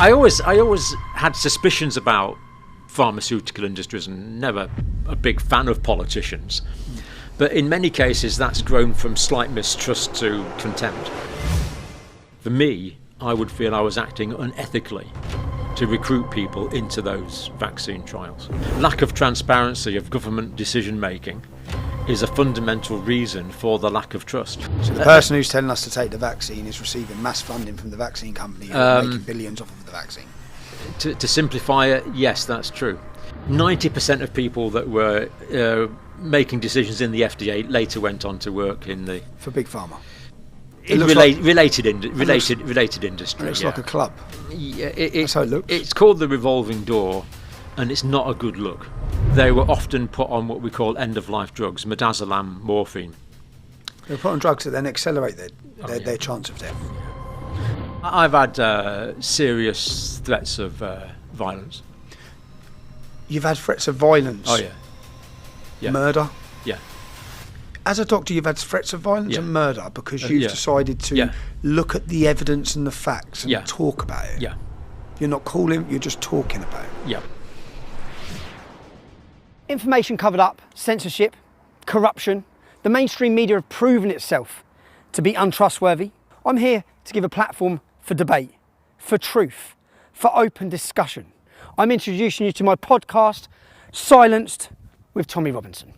I always had suspicions about pharmaceutical industries and never a big fan of politicians. But in many cases, that's grown from slight mistrust to contempt. For me, I would feel I was acting unethically to recruit people into those vaccine trials. Lack of transparency of government decision making is a fundamental reason for the lack of trust. So the person who's telling us to take the vaccine is receiving mass funding from the vaccine company who are making billions off of the vaccine. To simplify it, yes, that's true. 90% of people that were making decisions in the FDA later went on to work in the... For Big Pharma. Related industry. It looks like a club. Yeah, that's how it looks. It's called the revolving door, and it's not a good look. They were often put on what we call end-of-life drugs, midazolam, morphine. They were put on drugs that then accelerate their chance of death. I've had serious threats of violence. You've had threats of violence? Oh, yeah. Murder? Yeah. As a doctor, you've had threats of violence and murder because you've decided to look at the evidence and the facts and talk about it. Yeah. You're not calling, you're just talking about it. Yeah. Information covered up, censorship, corruption. The mainstream media have proven itself to be untrustworthy. I'm here to give a platform for debate, for truth, for open discussion. I'm introducing you to my podcast, Silenced with Tommy Robinson.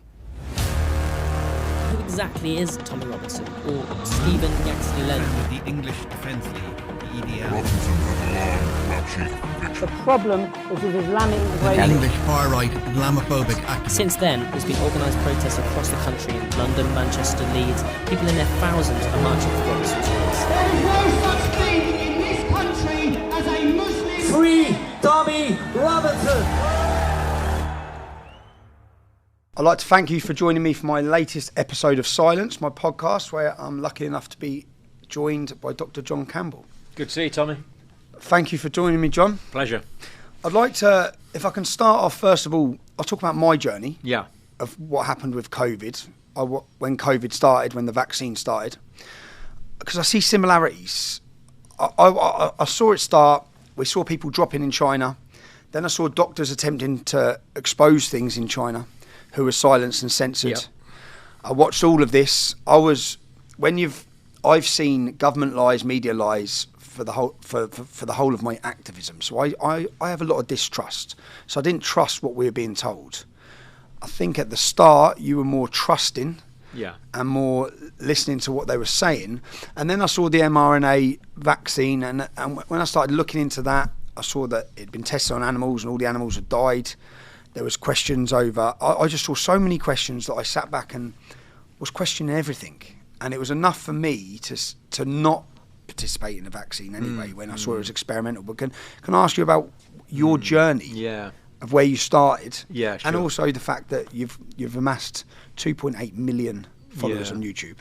Who exactly is Tommy Robinson, or Stephen Yaxley-Lennon? With the English Defence League, the EDL. Robinson had a long black sheet of conviction. The problem is with Islamic The English far-right Islamophobic activism. Since then, there's been organised protests across the country in London, Manchester, Leeds. People in their thousands are marching for Robinson's release. There is no such thing in this country as a Muslim. Free Tommy Robinson! I'd like to thank you for joining me for my latest episode of Silence, my podcast, where I'm lucky enough to be joined by Dr. John Campbell. Good to see you, Tommy. Thank you for joining me, John. Pleasure. I'd like to, if I can start off, first of all, I'll talk about my journey of what happened with COVID, when COVID started, when the vaccine started, because I see similarities. I saw it start. We saw people dropping in China. Then I saw doctors attempting to expose things in China who were silenced and censored. Yep. I watched all of this. I've seen government lies, media lies for the whole of my activism. So I have a lot of distrust. So I didn't trust what we were being told. I think at the start you were more trusting and more listening to what they were saying. And then I saw the mRNA vaccine, and when I started looking into that, I saw that it had been tested on animals and all the animals had died. There was questions over... I just saw so many questions that I sat back and was questioning everything. And it was enough for me to not participate in the vaccine anyway when I saw it was experimental. But can I ask you about your journey of where you started? Yeah, sure. And also the fact that you've amassed 2.8 million followers on YouTube.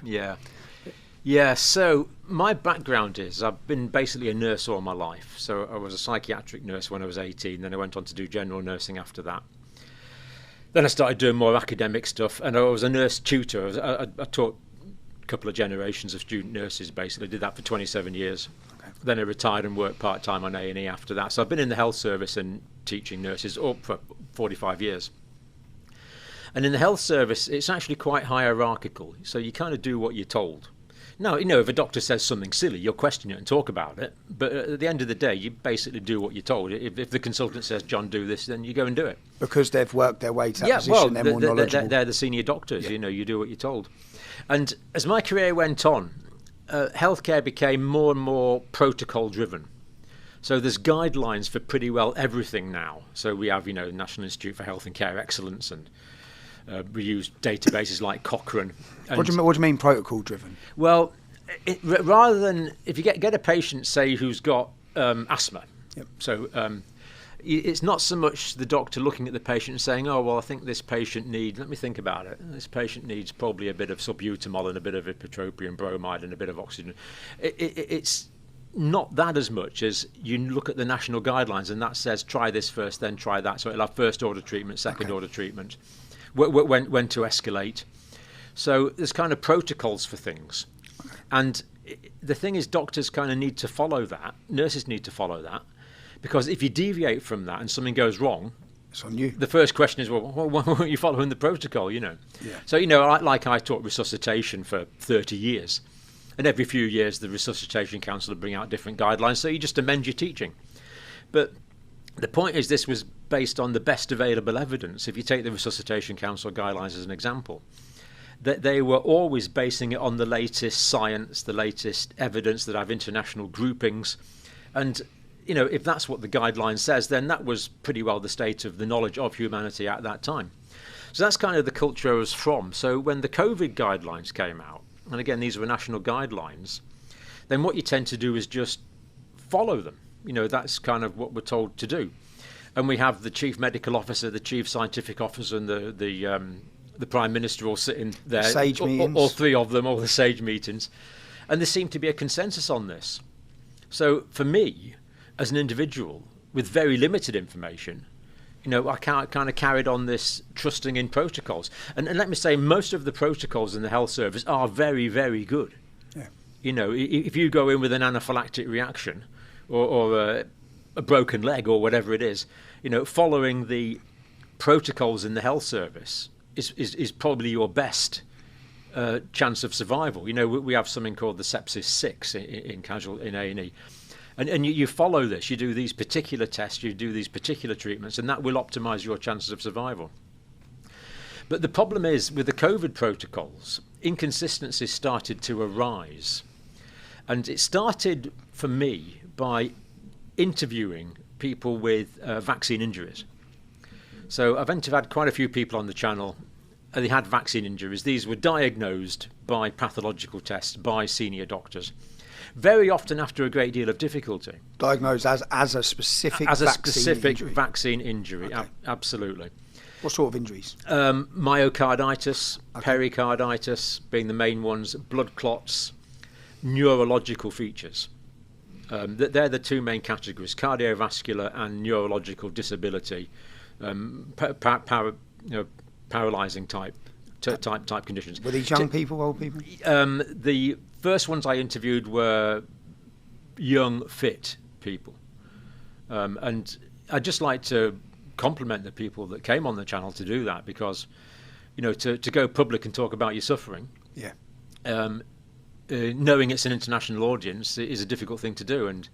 Yeah, so my background is I've been basically a nurse all my life. So I was a psychiatric nurse when I was 18, then I went on to do general nursing after that. Then I started doing more academic stuff, and I was a nurse tutor. I taught a couple of generations of student nurses, basically. Did that for 27 years. Okay. Then I retired and worked part-time on A&E after that. So I've been in the health service and teaching nurses up for 45 years. And in the health service, it's actually quite hierarchical. So you kind of do what you're told. Now, if a doctor says something silly, you'll question it and talk about it. But at the end of the day, you basically do what you're told. If the consultant says, John, do this, then you go and do it. Because they've worked their way to that position, they're more knowledgeable. They're the senior doctors, you do what you're told. And as my career went on, healthcare became more and more protocol-driven. So there's guidelines for pretty well everything now. So we have, National Institute for Health and Care Excellence, and we use databases like Cochrane. What do you mean protocol-driven? Well, rather than if you get a patient, say, who's got asthma, so it's not so much the doctor looking at the patient and saying, oh, well, I think this patient needs, let me think about it, this patient needs probably a bit of salbutamol and a bit of ipratropium bromide and a bit of oxygen. It's not that as much as you look at the national guidelines, and that says try this first, then try that. So it'll have first order treatment, second order treatment, when to escalate. So there's kind of protocols for things. And the thing is, doctors kind of need to follow that. Nurses need to follow that, Because if you deviate from that and something goes wrong, It's on you. the first question is, well, why weren't you following the protocol, you know? Yeah. So, I taught resuscitation for 30 years. And every few years, the Resuscitation Council would bring out different guidelines. So you just amend your teaching. But the point is, this was based on the best available evidence. If you take the Resuscitation Council guidelines as an example, that they were always basing it on the latest science, the latest evidence that have international groupings. And, if that's what the guideline says, then that was pretty well the state of the knowledge of humanity at that time. So that's kind of the culture I was from. So when the COVID guidelines came out, and again, these were national guidelines, then what you tend to do is just follow them. That's kind of what we're told to do. And we have the chief medical officer, the chief scientific officer, and the prime minister all sitting there. Sage meetings. All three of them, all the sage meetings. And there seemed to be a consensus on this. So for me, as an individual with very limited information, I kind of carried on this trusting in protocols. And let me say, most of the protocols in the health service are very, very good. Yeah. If you go in with an anaphylactic reaction or a broken leg or whatever it is, following the protocols in the health service is probably your best chance of survival. We have something called the sepsis 6 in A&E. And you follow this, you do these particular tests, you do these particular treatments, and that will optimise your chances of survival. But the problem is, with the COVID protocols, inconsistencies started to arise. And it started, for me, by interviewing people with vaccine injuries. So I've had quite a few people on the channel, and they had vaccine injuries. These were diagnosed by pathological tests by senior doctors, very often after a great deal of difficulty. Diagnosed as a specific vaccine injury. Okay. Absolutely. What sort of injuries? Myocarditis, pericarditis being the main ones, blood clots, neurological features. They're the two main categories: cardiovascular and neurological disability, paralysing type conditions. Were these young people, old people? The first ones I interviewed were young, fit people, and I'd just like to compliment the people that came on the channel to do that, because to go public and talk about your suffering, knowing it's an international audience is a difficult thing to do. And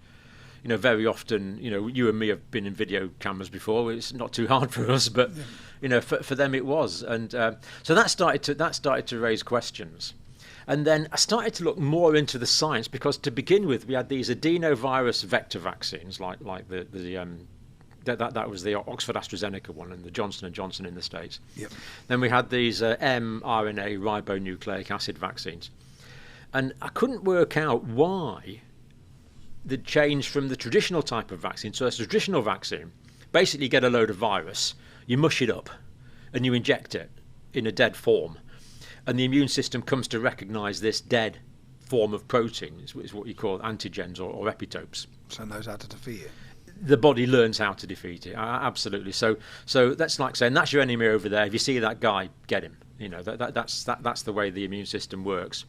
very often, you and me have been in video cameras before. It's not too hard for us, but for them it was. And so that started to raise questions. And then I started to look more into the science, because to begin with, we had these adenovirus vector vaccines, like that was the Oxford AstraZeneca one, and the Johnson & Johnson in the States. Yep. Then we had these mRNA ribonucleic acid vaccines. And I couldn't work out why the change from the traditional type of vaccine. So a traditional vaccine, basically you get a load of virus, you mush it up, and you inject it in a dead form. And the immune system comes to recognise this dead form of protein, is what you call antigens or epitopes. So knows how to defeat it. The body learns how to defeat it. Absolutely. So that's like saying, that's your enemy over there. If you see that guy, get him. That's the way the immune system works.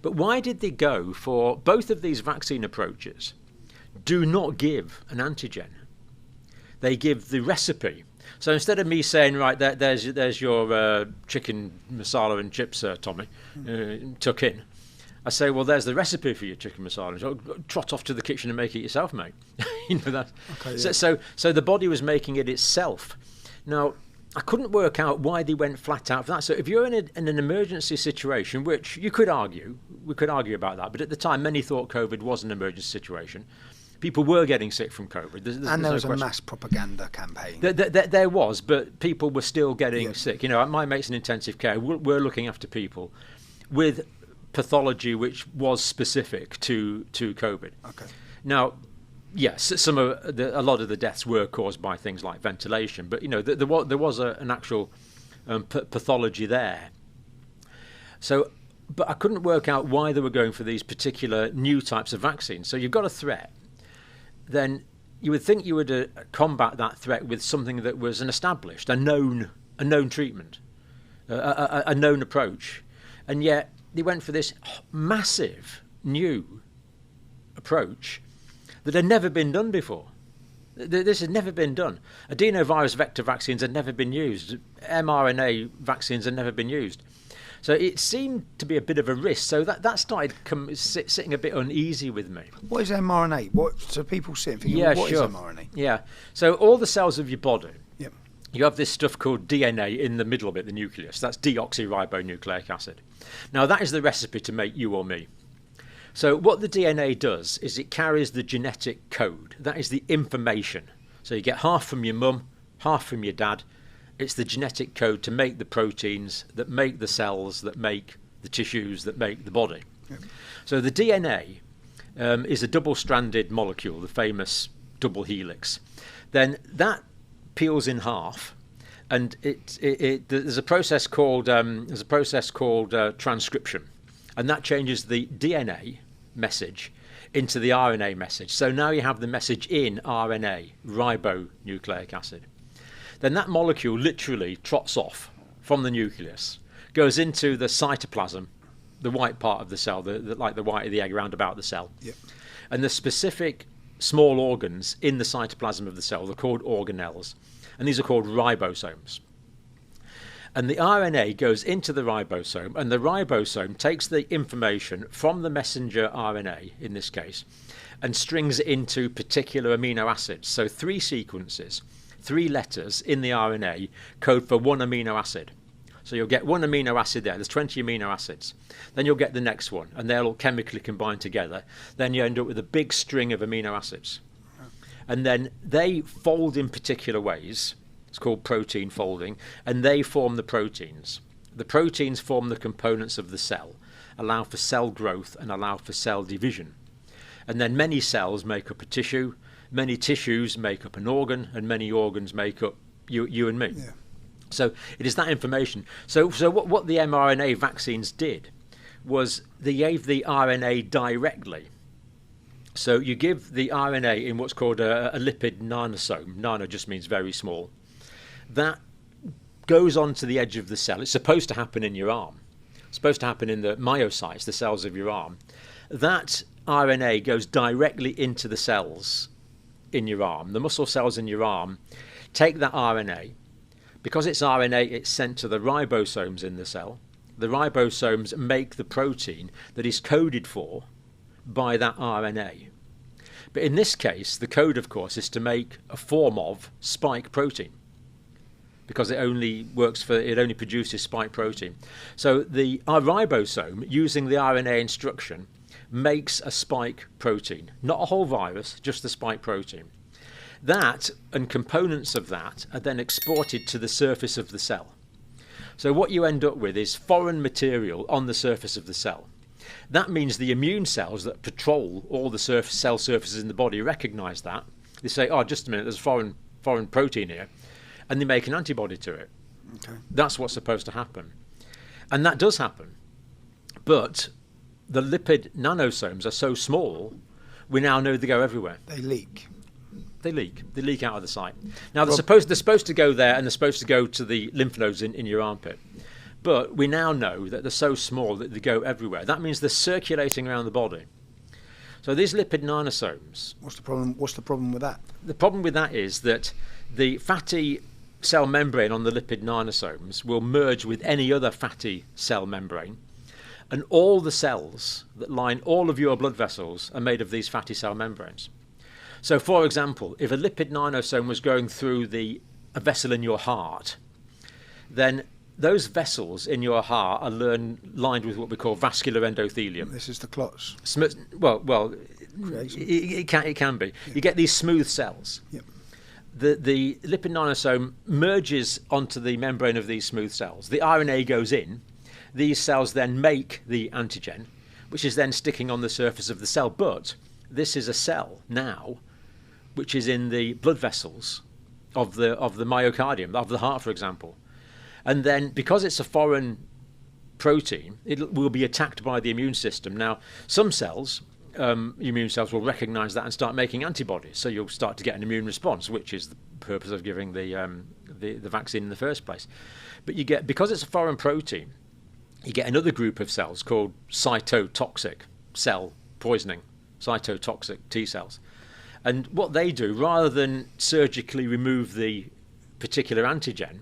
But why did they go for both of these vaccine approaches? Do not give an antigen. They give the recipe. So instead of me saying, right, there's your chicken masala and chips, Tommy, tuck in, I say, well, there's the recipe for your chicken masala. Trot off to the kitchen and make it yourself, mate. That. Okay, yeah. So the body was making it itself. Now, I couldn't work out why they went flat out for that. So if you're in an emergency situation, which we could argue about that, but at the time many thought COVID was an emergency situation. People were getting sick from COVID. There's there was no a mass propaganda campaign. There was, but people were still getting sick. My mate's in intensive care. We're looking after people with pathology which was specific to COVID. Okay. Now, yes, a lot of the deaths were caused by things like ventilation, but there was an actual pathology there. So, but I couldn't work out why they were going for these particular new types of vaccines. So you've got a threat, then you would think you would combat that threat with something that was an established, a known treatment, a known approach, and yet they went for this massive new approach that had never been done before. This has never been done. Adenovirus vector vaccines had never been used. mRNA vaccines had never been used. So it seemed to be a bit of a risk. So that started sitting a bit uneasy with me. What is mRNA? So people sit and think, what is mRNA? Yeah. So all the cells of your body, Yep. you have this stuff called DNA in the middle of it, the nucleus. That's deoxyribonucleic acid. Now that is the recipe to make you or me. So what the DNA does is it carries the genetic code. That is the information. So you get half from your mum, half from your dad. It's the genetic code to make the proteins that make the cells, that make the tissues, that make the body. Yep. So the DNA is a double-stranded molecule, the famous double helix. Then that peels in half, and there's a process called transcription, and that changes the DNA message into the RNA message. So now you have the message in RNA, ribonucleic acid. Then that molecule literally trots off from the nucleus, goes into the cytoplasm, the white part of the cell, like the white of the egg around about the cell. Yep. And the specific small organs in the cytoplasm of the cell are called organelles, and these are called ribosomes. And the RNA goes into the ribosome, and the ribosome takes the information from the messenger RNA, in this case, and strings it into particular amino acids. So 3 sequences, 3 letters in the RNA code for 1 amino acid. So you'll get 1 amino acid there. There's 20 amino acids. Then you'll get the next one, and they'll all chemically combine together. Then you end up with a big string of amino acids. And then they fold in particular ways. It's called protein folding, and they form the proteins. The proteins form the components of the cell, allow for cell growth and allow for cell division. And then many cells make up a tissue, many tissues make up an organ, and many organs make up you and me. Yeah. So it is that information. So what the mRNA vaccines did was they gave the RNA directly. So you give the RNA in what's called a lipid nanosome. Nano just means very small. That goes onto the edge of the cell. It's supposed to happen in your arm. It's supposed to happen in the myocytes, the cells of your arm. That RNA goes directly into the cells in your arm. The muscle cells in your arm take that RNA. Because it's RNA, it's sent to the ribosomes in the cell. The ribosomes make the protein that is coded for by that RNA. But in this case, the code, of course, is to make a form of spike protein, because it only produces spike protein. So our ribosome, using the RNA instruction, makes a spike protein, not a whole virus, just the spike protein. That and components of that are then exported to the surface of the cell. So what you end up with is foreign material on the surface of the cell. That means the immune cells that patrol all the cell surfaces in the body recognize that. They say, oh, just a minute, there's a foreign protein here. And they make an antibody to it. Okay. That's what's supposed to happen. And that does happen. But the lipid nanosomes are so small, we now know they go everywhere. They leak. They leak out of the site. Now they're supposed to go there, and they're supposed to go to the lymph nodes in your armpit. But we now know that they're so small that they go everywhere. That means they're circulating around the body. So these lipid nanosomes. What's the problem? What's the problem with that? The problem with that is that the fatty cell membrane on the lipid nanosomes will merge with any other fatty cell membrane, and all the cells that line all of your blood vessels are made of these fatty cell membranes. So, for example, if a lipid nanosome was going through a vessel in your heart, then those vessels in your heart are lined with what we call vascular endothelium. This is the clots. Well, it can be. Yeah. You get these smooth cells. Yep. The lipid nanosome merges onto the membrane of these smooth cells. The RNA goes in. These cells then make the antigen, which is then sticking on the surface of the cell. But this is a cell now, which is in the blood vessels of the myocardium, of the heart, for example. And then, because it's a foreign protein, it will be attacked by the immune system. Now, some cells, immune cells, will recognise that and start making antibodies. So you'll start to get an immune response, which is the purpose of giving the vaccine in the first place. But because it's a foreign protein, you get another group of cells called cytotoxic cell poisoning, cytotoxic T cells. And what they do, rather than surgically remove the particular antigen,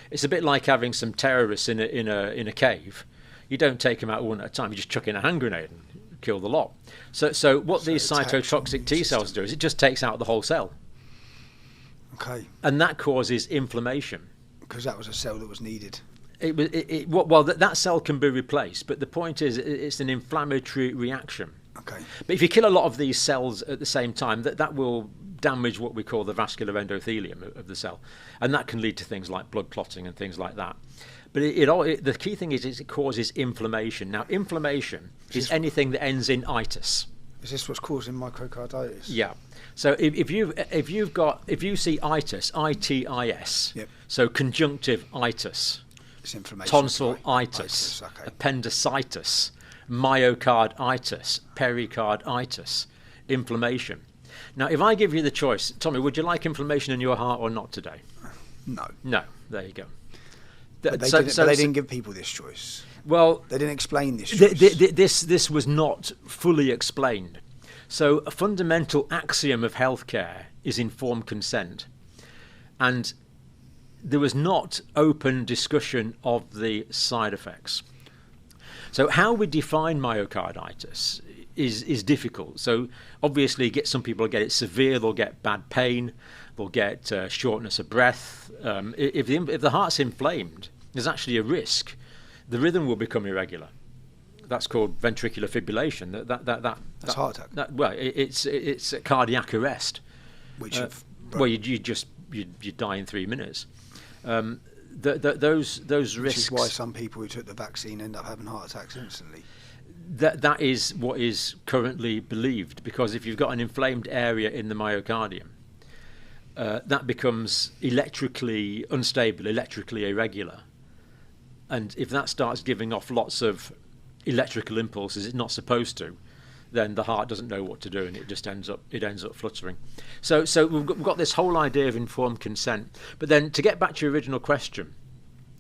it's a bit like having some terrorists in a cave. You don't take them out one at a time. You just chuck in a hand grenade and kill the lot. So what these cytotoxic T cells do is it just takes out the whole cell. Okay. And that causes inflammation. Because that was a cell that was needed. That cell can be replaced, but the point is it's an inflammatory reaction. Okay. But if you kill a lot of these cells at the same time, that will damage what we call the vascular endothelium of the cell, and that can lead to things like blood clotting and things like that. But the key thing is it causes inflammation. Now, inflammation is anything that ends in itis. Is this what's causing myocarditis? Yeah. So if you see itis, ITIS, yep. So conjunctive itis, It's inflammation. tonsillitis, Okay. appendicitis, myocarditis, pericarditis, inflammation. Now, if I give you the choice, Tommy, would you like inflammation in your heart or not today? No. No. There you go. But they didn't give people this choice. Well, they didn't explain this choice. This was not fully explained. So a fundamental axiom of healthcare is informed consent. And there was not open discussion of the side effects. So how we define myocarditis is difficult. So obviously some people get it severe, they'll get bad pain, they'll get shortness of breath. If the heart's inflamed, there's actually a risk. The rhythm will become irregular. That's called ventricular fibrillation. That's heart attack. It's a cardiac arrest. Which you die in 3 minutes. Those risks. Which is why some people who took the vaccine end up having heart attacks instantly. That is what is currently believed, because if you've got an inflamed area in the myocardium, that becomes electrically unstable, electrically irregular, and if that starts giving off lots of electrical impulses it's not supposed to, then the heart doesn't know what to do, and it just ends up fluttering. So we've got this whole idea of informed consent. But then to get back to your original question,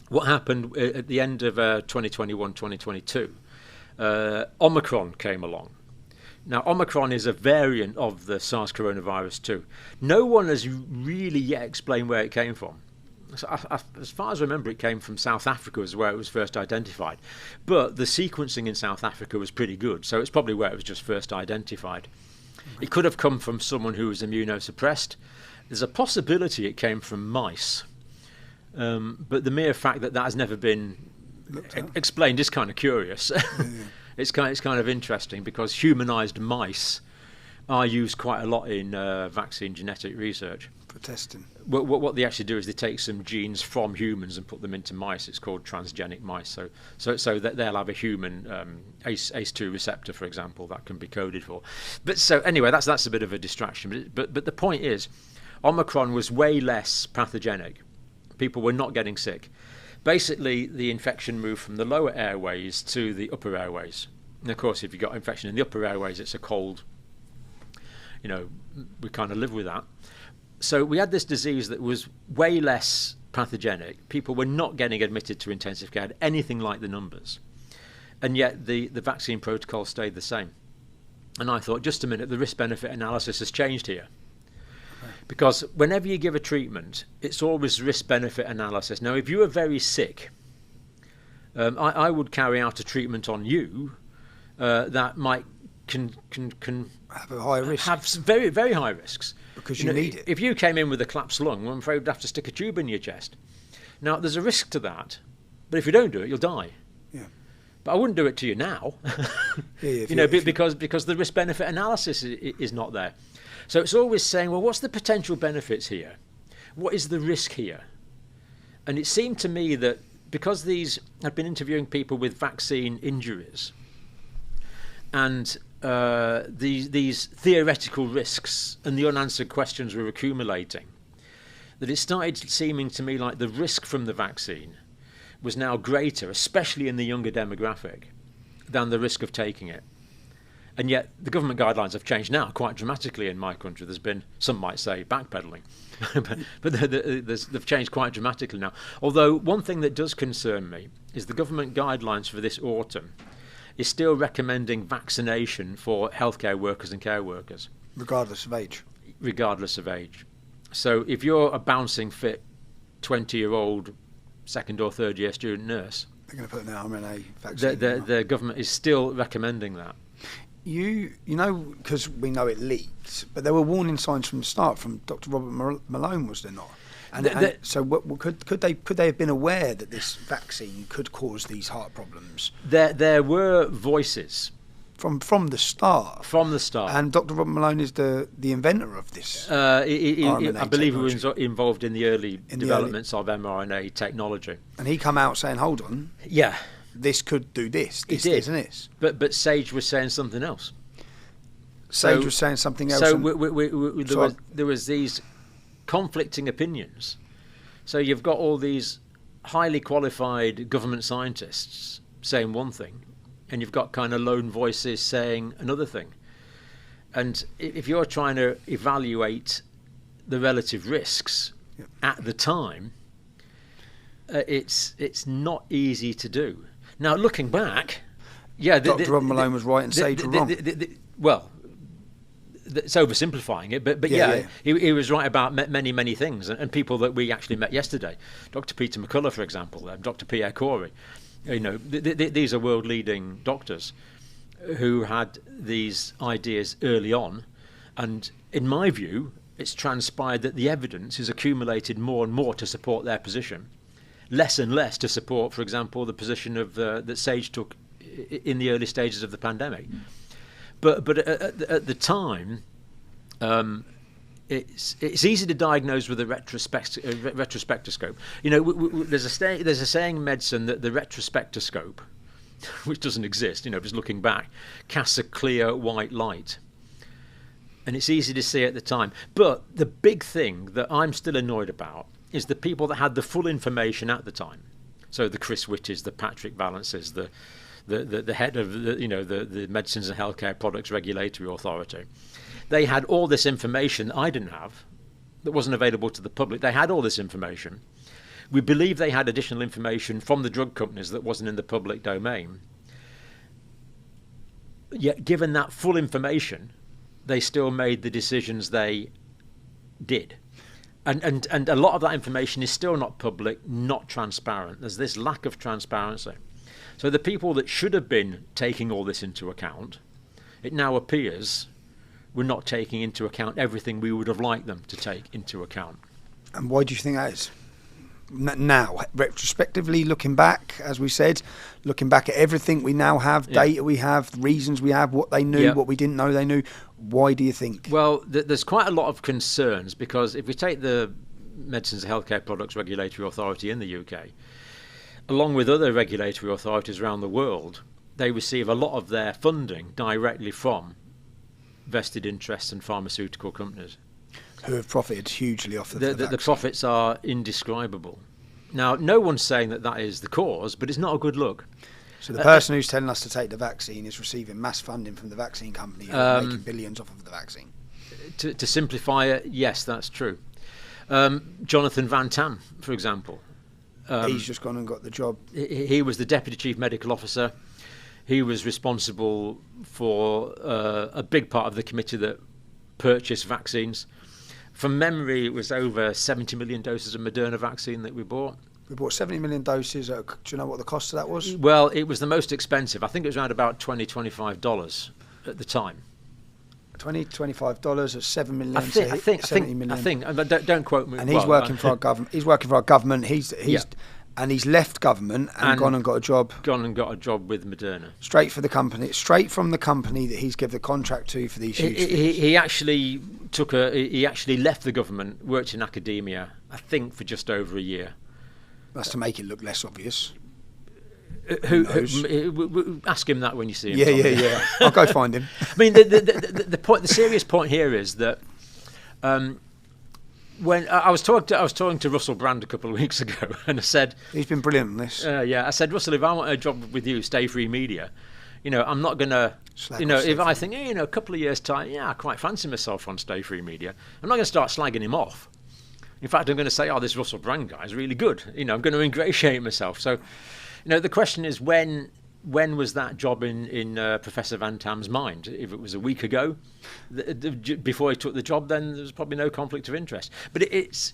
what happened at the end of 2021, 2022? Omicron came along. Now, Omicron is a variant of the SARS coronavirus 2. No one has really yet explained where it came from. So as far as I remember, it came from South Africa, was where it was first identified. But the sequencing in South Africa was pretty good, so it's probably where it was just first identified. It could have come from someone who was immunosuppressed. There's a possibility it came from mice. But the mere fact that has never been explained is kind of curious. It's kind of interesting, because humanized mice are used quite a lot in vaccine genetic research. For testing. What they actually do is they take some genes from humans and put them into mice. It's called transgenic mice. So that they'll have a human ACE2 receptor, for example, that can be coded for. But so anyway, that's a bit of a distraction. But the point is, Omicron was way less pathogenic. People were not getting sick. Basically, the infection moved from the lower airways to the upper airways. And of course, if you've got infection in the upper airways, it's a cold. We kind of live with that. So we had this disease that was way less pathogenic. People were not getting admitted to intensive care, anything like the numbers. And yet the vaccine protocol stayed the same. And I thought, just a minute, the risk-benefit analysis has changed here. Because whenever you give a treatment, it's always risk-benefit analysis. Now, if you are very sick, I would carry out a treatment on you that might can have a high risk. Have very, very high risks. Because you need it. If you came in with a collapsed lung, I'm afraid we'd have to stick a tube in your chest. Now, there's a risk to that, but if you don't do it, you'll die. Yeah. But I wouldn't do it to you now. Because the risk-benefit analysis is not there. So it's always saying, well, what's the potential benefits here? What is the risk here? And it seemed to me that because I'd been interviewing people with vaccine injuries, and these theoretical risks and the unanswered questions were accumulating, that it started seeming to me like the risk from the vaccine was now greater, especially in the younger demographic, than the risk of taking it. And yet the government guidelines have changed now quite dramatically in my country. There's been, some might say, backpedalling, but they've changed quite dramatically now. Although one thing that does concern me is the government guidelines for this autumn is still recommending vaccination for healthcare workers and care workers. regardless of age. regardless of age. So if you're a bouncing fit 20-year-old second or third year student nurse, They're going to put an mRNA vaccine. the government is still recommending that. You know, because we know it leaked, but there were warning signs from the start from Dr. Robert Malone, was there not? So could they have been aware that this vaccine could cause these heart problems? There were voices from the start. From the start. And Dr. Robert Malone is the inventor of this. I believe he technology. was involved in the early developments of mRNA technology. And he come out saying, "Hold on, yeah, this could do this, it did. this, and this." But Sage was saying something else. Sage was saying something else. So there was these conflicting opinions. So you've got all these highly qualified government scientists saying one thing, and you've got kind of lone voices saying another thing. And if you're trying to evaluate the relative risks at the time, it's not easy to do. Now, looking back, Dr. Robert Malone was right and Sage was wrong. Well, it's oversimplifying it, but he was right about many things, and people that we actually met yesterday, Dr. Peter McCullough, for example, Dr. Pierre Corey, these are world-leading doctors who had these ideas early on, and in my view, it's transpired that the evidence has accumulated more and more to support their position, less and less to support, for example, the position of that Sage took in the early stages of the pandemic. But at the time, it's easy to diagnose with a retrospectoscope. There's a saying in medicine that the retrospectoscope, which doesn't exist, just looking back, casts a clear white light, and it's easy to see at the time. But the big thing that I'm still annoyed about is the people that had the full information at the time. So the Chris Whitties, the Patrick Valences, the head of the Medicines and Healthcare Products Regulatory Authority. They had all this information that I didn't have, that wasn't available to the public. They had all this information. We believe they had additional information from the drug companies that wasn't in the public domain. Yet, given that full information, they still made the decisions they did. And a lot of that information is still not public, not transparent. There's this lack of transparency. So the people that should have been taking all this into account, it now appears we're not taking into account everything we would have liked them to take into account. And why do you think that is? Now, retrospectively, looking back, as we said, looking back at everything we now have, data we have, reasons we have, what they knew, what we didn't know they knew, why do you think? Well, there's quite a lot of concerns, because if we take the Medicines and Healthcare Products Regulatory Authority in the UK, along with other regulatory authorities around the world, they receive a lot of their funding directly from vested interests and pharmaceutical companies. Who have profited hugely off of the vaccine. The profits are indescribable. Now, no one's saying that is the cause, but it's not a good look. So the person who's telling us to take the vaccine is receiving mass funding from the vaccine company who are making billions off of the vaccine. To simplify it, yes, that's true. Jonathan Van Tam, for example. He's just gone and got the job. He was the Deputy Chief Medical Officer. He was responsible for a big part of the committee that purchased vaccines. From memory, it was over 70 million doses of Moderna vaccine that we bought. We bought 70 million doses. Do you know what the cost of that was? Well, it was the most expensive. I think it was around about $20, $25 at the time. $25 at 7 million. I think. Don't quote me. And he's working for our government. He's working for our government. And he's left government and gone and got a job. Gone and got a job with Moderna. Straight from the company that he's given the contract to for these huge. He actually left the government, worked in academia, I think, for just over a year. That's to make it look less obvious. Who ask him that when you see him. Yeah. I'll go find him. I mean, the serious point here is that when I was talking to Russell Brand a couple of weeks ago, and I said he's been brilliant on this. I said, Russell, if I want a job with you, Stay Free Media, I'm not gonna, if I think, a couple of years time, I quite fancy myself on Stay Free Media, I'm not going to start slagging him off. In fact, I'm going to say, this Russell Brand guy is really good. I'm going to ingratiate myself. So, the question is, when when was that job in Professor Van Tam's mind? If it was a week ago, before he took the job, then there's probably no conflict of interest. But it's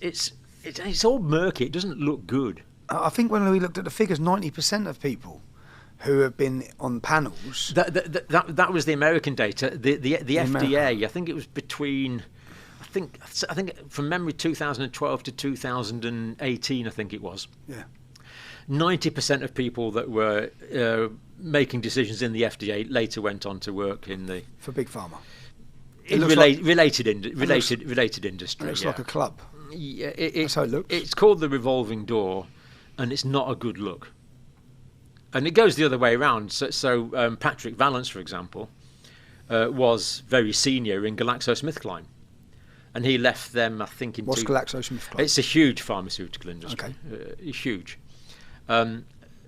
all murky. It doesn't look good. I think when we looked at the figures, 90% of people who have been on panels. That was the American data. The FDA, I think it was between, I think from memory, 2012 to 2018, I think it was. Yeah. 90% of people that were making decisions in the FDA later went on to work for Big Pharma. Related industry. It looks like a club. Yeah, that's how it looks. It's called the revolving door, and it's not a good look. And it goes the other way around. So Patrick Vallance, for example, was very senior in GlaxoSmithKline, and he left them, I think, in. What's GlaxoSmithKline? It's a huge pharmaceutical industry. Okay. Huge. I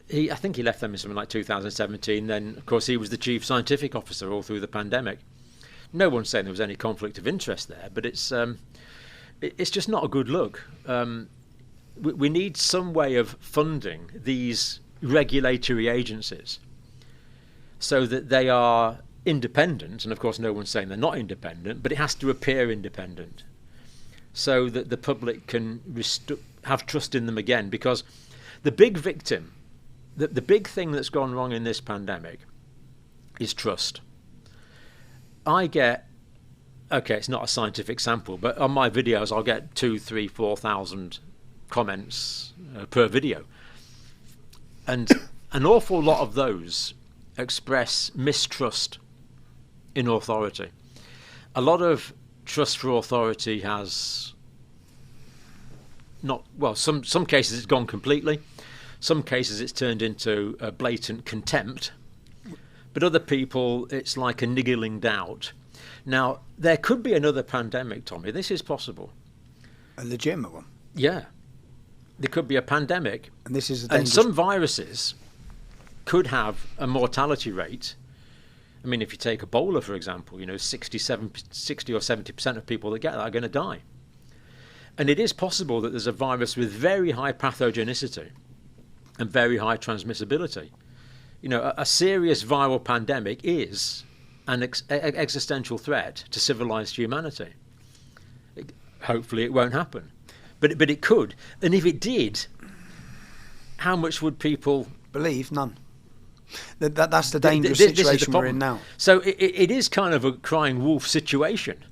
think he left them in something like 2017. Then, of course, he was the chief scientific officer all through the pandemic. No one's saying there was any conflict of interest there, but it's just not a good look. We need some way of funding these regulatory agencies so that they are independent, and of course no one's saying they're not independent, but it has to appear independent so that the public can have trust in them again, because the big victim, the big thing that's gone wrong in this pandemic is trust. It's not a scientific sample, but on my videos I'll get 2,000, 3,000, 4,000 comments per video. And an awful lot of those express mistrust in authority. A lot of trust for authority has some cases it's gone completely. Some cases it's turned into a blatant contempt. But other people, it's like a niggling doubt. Now, there could be another pandemic, Tommy. This is possible. A legitimate one. Yeah. There could be a pandemic. And this is and some viruses could have a mortality rate. I mean, if you take Ebola, for example, 60 or 70% of people that get that are going to die. And it is possible that there's a virus with very high pathogenicity and very high transmissibility. A serious viral pandemic is an existential threat to civilized humanity. Hopefully it won't happen. But it could. And if it did, how much would people believe? None. That's the dangerous situation we're in now. So it is kind of a crying wolf situation.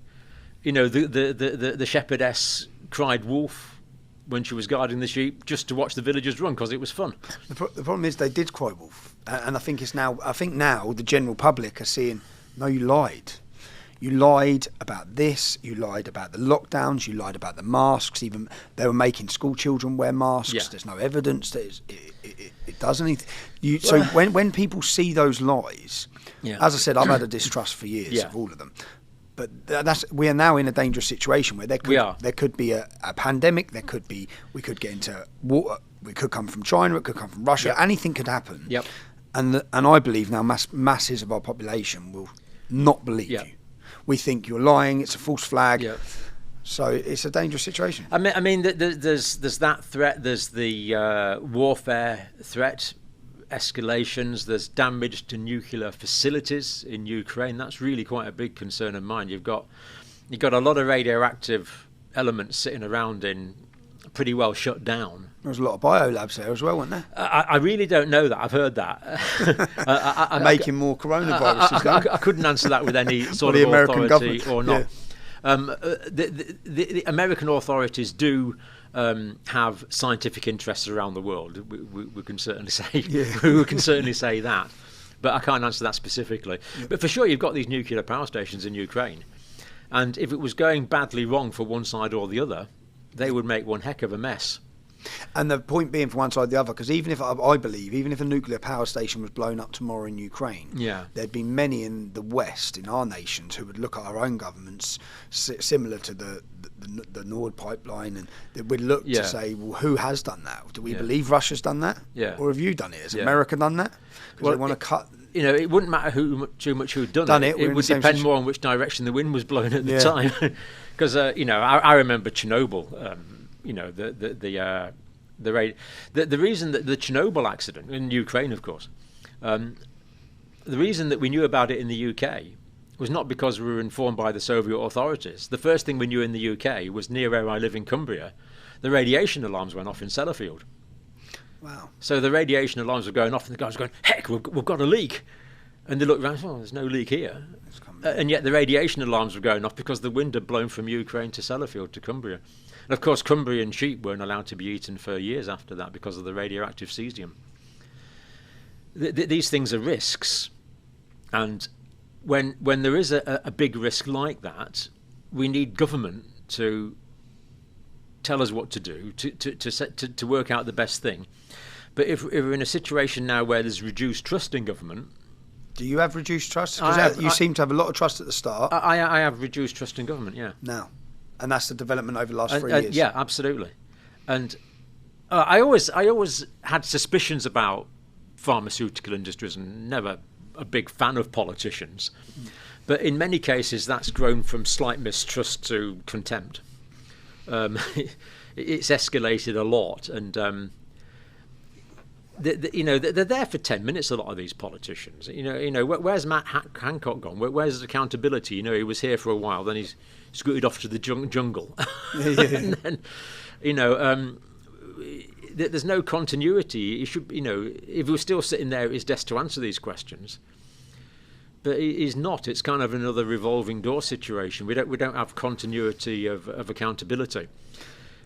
The shepherdess cried wolf when she was guarding the sheep just to watch the villagers run because it was fun. The problem is they did cry wolf, and I think now the general public are seeing, no, you lied. You lied about this. You lied about the lockdowns. You lied about the masks. Even they were making school children wear masks. Yeah. There's no evidence that it does anything. So when people see those lies, as I said, I've had a distrust for years of all of them. But we are now in a dangerous situation where there could be a pandemic. We could get into war. We could come from China. It could come from Russia. Yep. Anything could happen. Yep. And I believe now masses of our population will not believe you. We think you're lying. It's a false flag. Yep. So it's a dangerous situation. I mean, there's that threat. There's the warfare threat. Escalations, there's damage to nuclear facilities in Ukraine. That's really quite a big concern of mine. You've got a lot of radioactive elements sitting around in pretty well shut down. There's a lot of biolabs there as well, weren't there? I really don't know that. I've heard that. Making more coronaviruses. I couldn't answer that with any sort of American authority government. Or not. The American authorities do have scientific interests around the world. We can certainly say we can certainly say that, but I can't answer that specifically. Yeah. But for sure, you've got these nuclear power stations in Ukraine, and if it was going badly wrong for one side or the other, they would make one heck of a mess. And the point being, for one side or the other, because even if a nuclear power station was blown up tomorrow in Ukraine, there'd be many in the West, in our nations, who would look at our own governments, similar to the Nord pipeline, and they would look to say, well, who has done that? Do we believe Russia's done that? Yeah. Or have you done it? Has America done that? Because they want to cut... it wouldn't matter too much who'd done it. It would depend more on which direction the wind was blowing at the time. Because, I remember Chernobyl... the reason that the Chernobyl accident in Ukraine, of course, The reason that we knew about it in the UK was not because we were informed by the Soviet authorities. The first thing we knew in the UK was near where I live in Cumbria, the radiation alarms went off in Sellafield. Wow. So the radiation alarms were going off and the guys were going, heck, we've got a leak. And they looked around, oh, there's no leak here. And yet the radiation alarms were going off because the wind had blown from Ukraine to Sellafield to Cumbria. And of course, Cumbrian sheep weren't allowed to be eaten for years after that because of the radioactive cesium. These things are risks. And when there is a big risk like that, we need government to tell us what to do, to work out the best thing. But if we're in a situation now where there's reduced trust in government... Do you have reduced trust? Because you seem to have a lot of trust at the start. I have reduced trust in government, yeah. Now. And that's the development over the last 3 years. Yeah, absolutely. And I always had suspicions about pharmaceutical industries and never a big fan of politicians. But in many cases, that's grown from slight mistrust to contempt. It's escalated a lot, and they're there for 10 minutes. A lot of these politicians, where's Matt Hancock gone? Where's his accountability? He was here for a while, then he's scooted off to the jungle. And then, there's no continuity. He should, if he was still sitting there at his desk to answer these questions. But he's not. It's kind of another revolving door situation. We don't have continuity of accountability,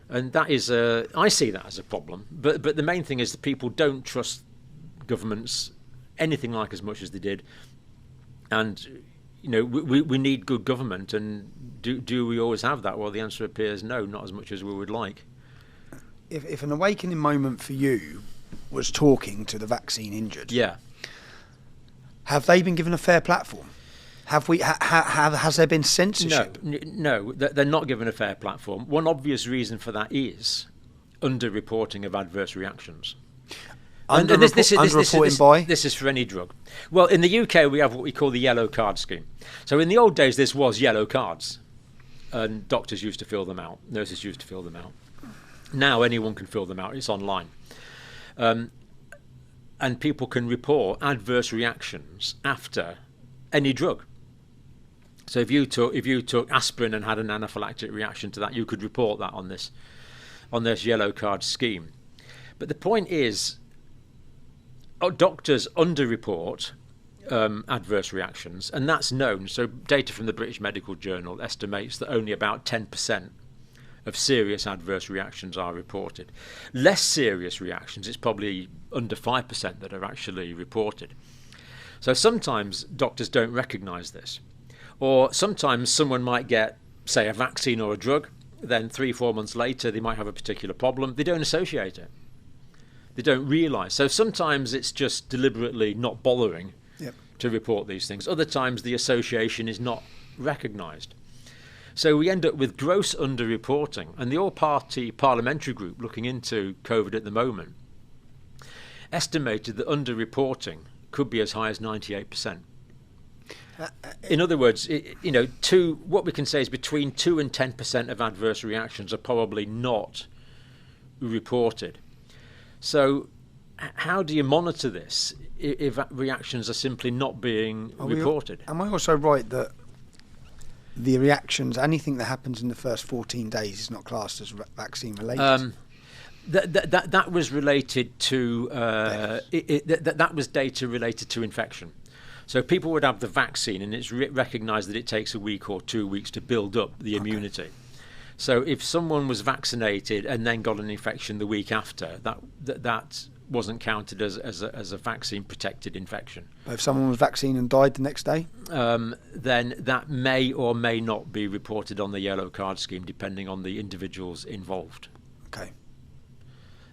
and that is I see that as a problem. But the main thing is that people don't trust governments anything like as much as they did, and we need good government. And do we always have that? Well, the answer appears no, not as much as we would like. If an awakening moment for you was talking to the vaccine injured, yeah. Have they been given a fair platform? Have we? Has there been censorship? No, they're not given a fair platform. One obvious reason for that is under-reporting of adverse reactions. This is for any drug. Well, in the UK, we have what we call the yellow card scheme. So in the old days, this was yellow cards, and doctors used to fill them out, nurses used to fill them out. Now anyone can fill them out. It's online. And people can report adverse reactions after any drug. So if you took aspirin and had an anaphylactic reaction to that, you could report that on this yellow card scheme. But the point is, doctors underreport adverse reactions, and that's known. So data from the British Medical Journal estimates that only about 10% of serious adverse reactions are reported. Less serious reactions, it's probably under 5% that are actually reported. So sometimes doctors don't recognise this. Or sometimes someone might get, say, a vaccine or a drug, then 3-4 months later they might have a particular problem. They don't associate it. They don't realise. So sometimes it's just deliberately not bothering to report these things. Other times the association is not recognised. So we end up with gross underreporting, and the all-party parliamentary group looking into COVID at the moment estimated that underreporting could be as high as 98%. In other words, what we can say is between 2 and 10% of adverse reactions are probably not reported. So how do you monitor this if reactions are simply not being reported? Am I also right that the reactions, anything that happens in the first 14 days is not classed as vaccine related? That was related to that was data related to infection. So people would have the vaccine, and it's recognised that it takes a week or 2 weeks to build up the immunity. So if someone was vaccinated and then got an infection the week after, that wasn't counted as a vaccine protected infection. But if someone was vaccinated and died the next day, then that may or may not be reported on the yellow card scheme, depending on the individuals involved. Okay.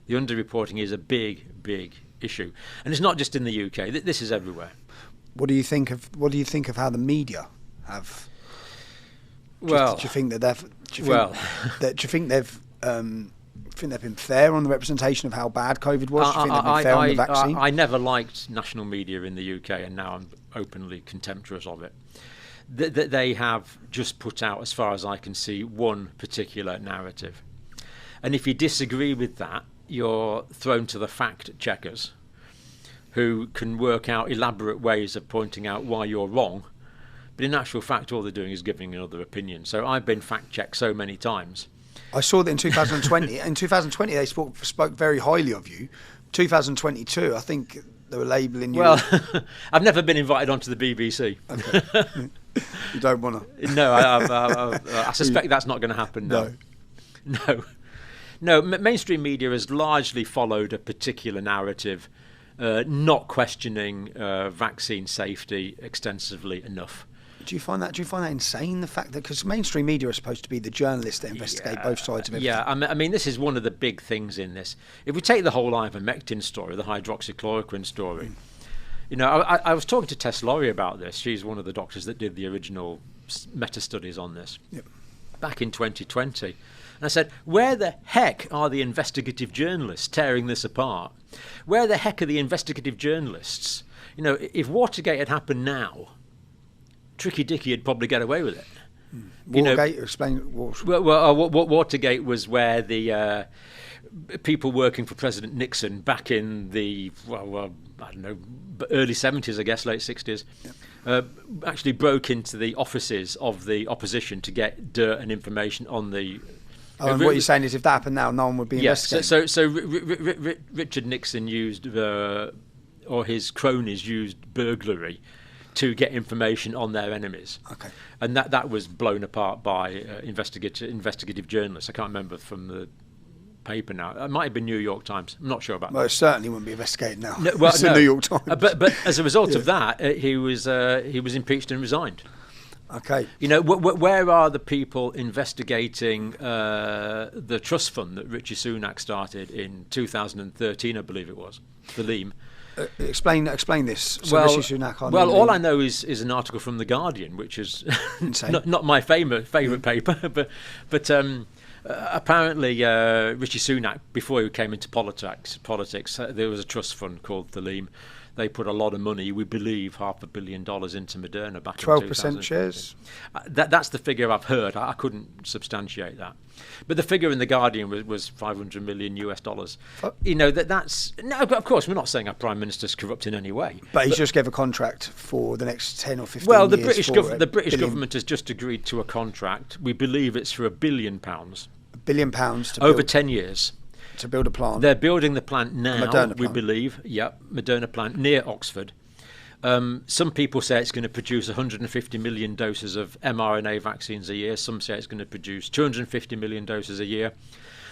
The underreporting is a big issue, and it's not just in the UK. This is everywhere. What do you think of how the media have? Well, do you think that they've been fair on the representation of how bad COVID was? Do you think they've been fair on the vaccine? I never liked national media in the UK, and now I'm openly contemptuous of it. They have just put out, as far as I can see, one particular narrative. And if you disagree with that, you're thrown to the fact checkers, who can work out elaborate ways of pointing out why you're wrong, but in actual fact all they're doing is giving another opinion. So I've been fact-checked so many times. I saw that in 2020. In 2020, they spoke very highly of you. 2022, I think they were labelling you. Well, I've never been invited onto the BBC. Okay. You don't want to? No, I suspect that's not going to happen. No. Mainstream media has largely followed a particular narrative, not questioning vaccine safety extensively enough. Do you find that insane? The fact that, because mainstream media are supposed to be the journalists that investigate both sides of everything. Yeah, I mean, this is one of the big things in this. If we take the whole ivermectin story, the hydroxychloroquine story, you know, I was talking to Tess Laurie about this. She's one of the doctors that did the original meta studies on this back in 2020. And I said, where the heck are the investigative journalists tearing this apart? Where the heck are the investigative journalists? You know, if Watergate had happened now, Tricky Dicky would probably get away with it. Watergate, explain what. Well, Watergate was where the people working for President Nixon back in the I don't know, early 70s, I guess, late 60s, actually broke into the offices of the opposition to get dirt and information on the. And what you're saying is, if that happened now, no one would be investigating. So Richard Nixon used, or his cronies used burglary to get information on their enemies. Okay. And that was blown apart by investigative journalists. I can't remember from the paper now. It might have been New York Times. I'm not sure about that. Well, it certainly wouldn't be investigated now. It's the New York Times. But as a result of that, he was impeached and resigned. Okay. You know, where are the people investigating the trust fund that Richie Sunak started in 2013, I believe it was, the Leam? Explain this. So Well, Rishi Sunak all I know is an article from The Guardian, which is not my favourite paper, but apparently Rishi Sunak, before he came into politics, there was a trust fund called the Leam. They put a lot of money, we believe $500 million into Moderna back in 12% shares? That's the figure I've heard. I couldn't substantiate that. But the figure in The Guardian was $500 million US. You know, that's... No, of course, we're not saying our Prime Minister's corrupt in any way. But he just gave a contract for the next 10 or 15 well, years. The British government has just agreed to a contract. We believe it's for £1 billion. £1 billion to over build, 10 years. To build a plant. They're building the plant now, Moderna we plant. believe. Yep, Moderna plant near Oxford. Some people say it's going to produce 150 million doses of mRNA vaccines a year. Some say it's going to produce 250 million doses a year.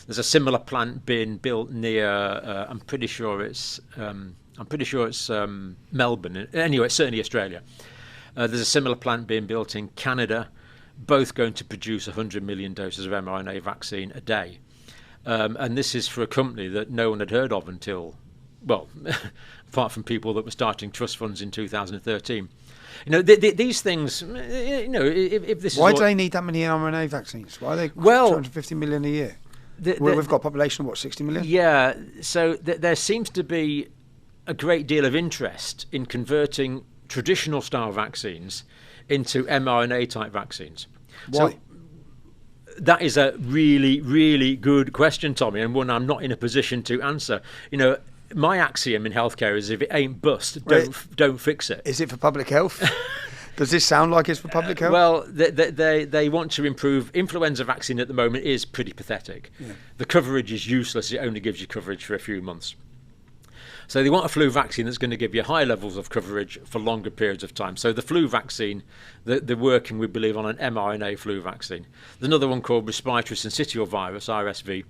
There's a similar plant being built near. I'm pretty sure it's Melbourne. Anyway, it's certainly Australia. There's a similar plant being built in Canada, both going to produce 100 million doses of mRNA vaccine a day. And this is for a company that no one had heard of until, well, apart from people that were starting trust funds in 2013. You know, these things, you know, if this Why is... do they need that many mRNA vaccines? Why are they 250 million a year? We've got a population of, what, 60 million? Yeah, so there seems to be a great deal of interest in converting traditional style vaccines into mRNA type vaccines. Why? So, that is a really, really good question, Tommy, and one I'm not in a position to answer. You know, my axiom in healthcare is if it ain't bust, don't fix it. Is it for public health? Does this sound like it's for public health? Well, they want to improve. Influenza vaccine at the moment is pretty pathetic. Yeah. The coverage is useless. It only gives you coverage for a few months. So they want a flu vaccine that's going to give you high levels of coverage for longer periods of time. So the flu vaccine, they're working, we believe, on an mRNA flu vaccine. There's another one called respiratory syncytial virus, RSV.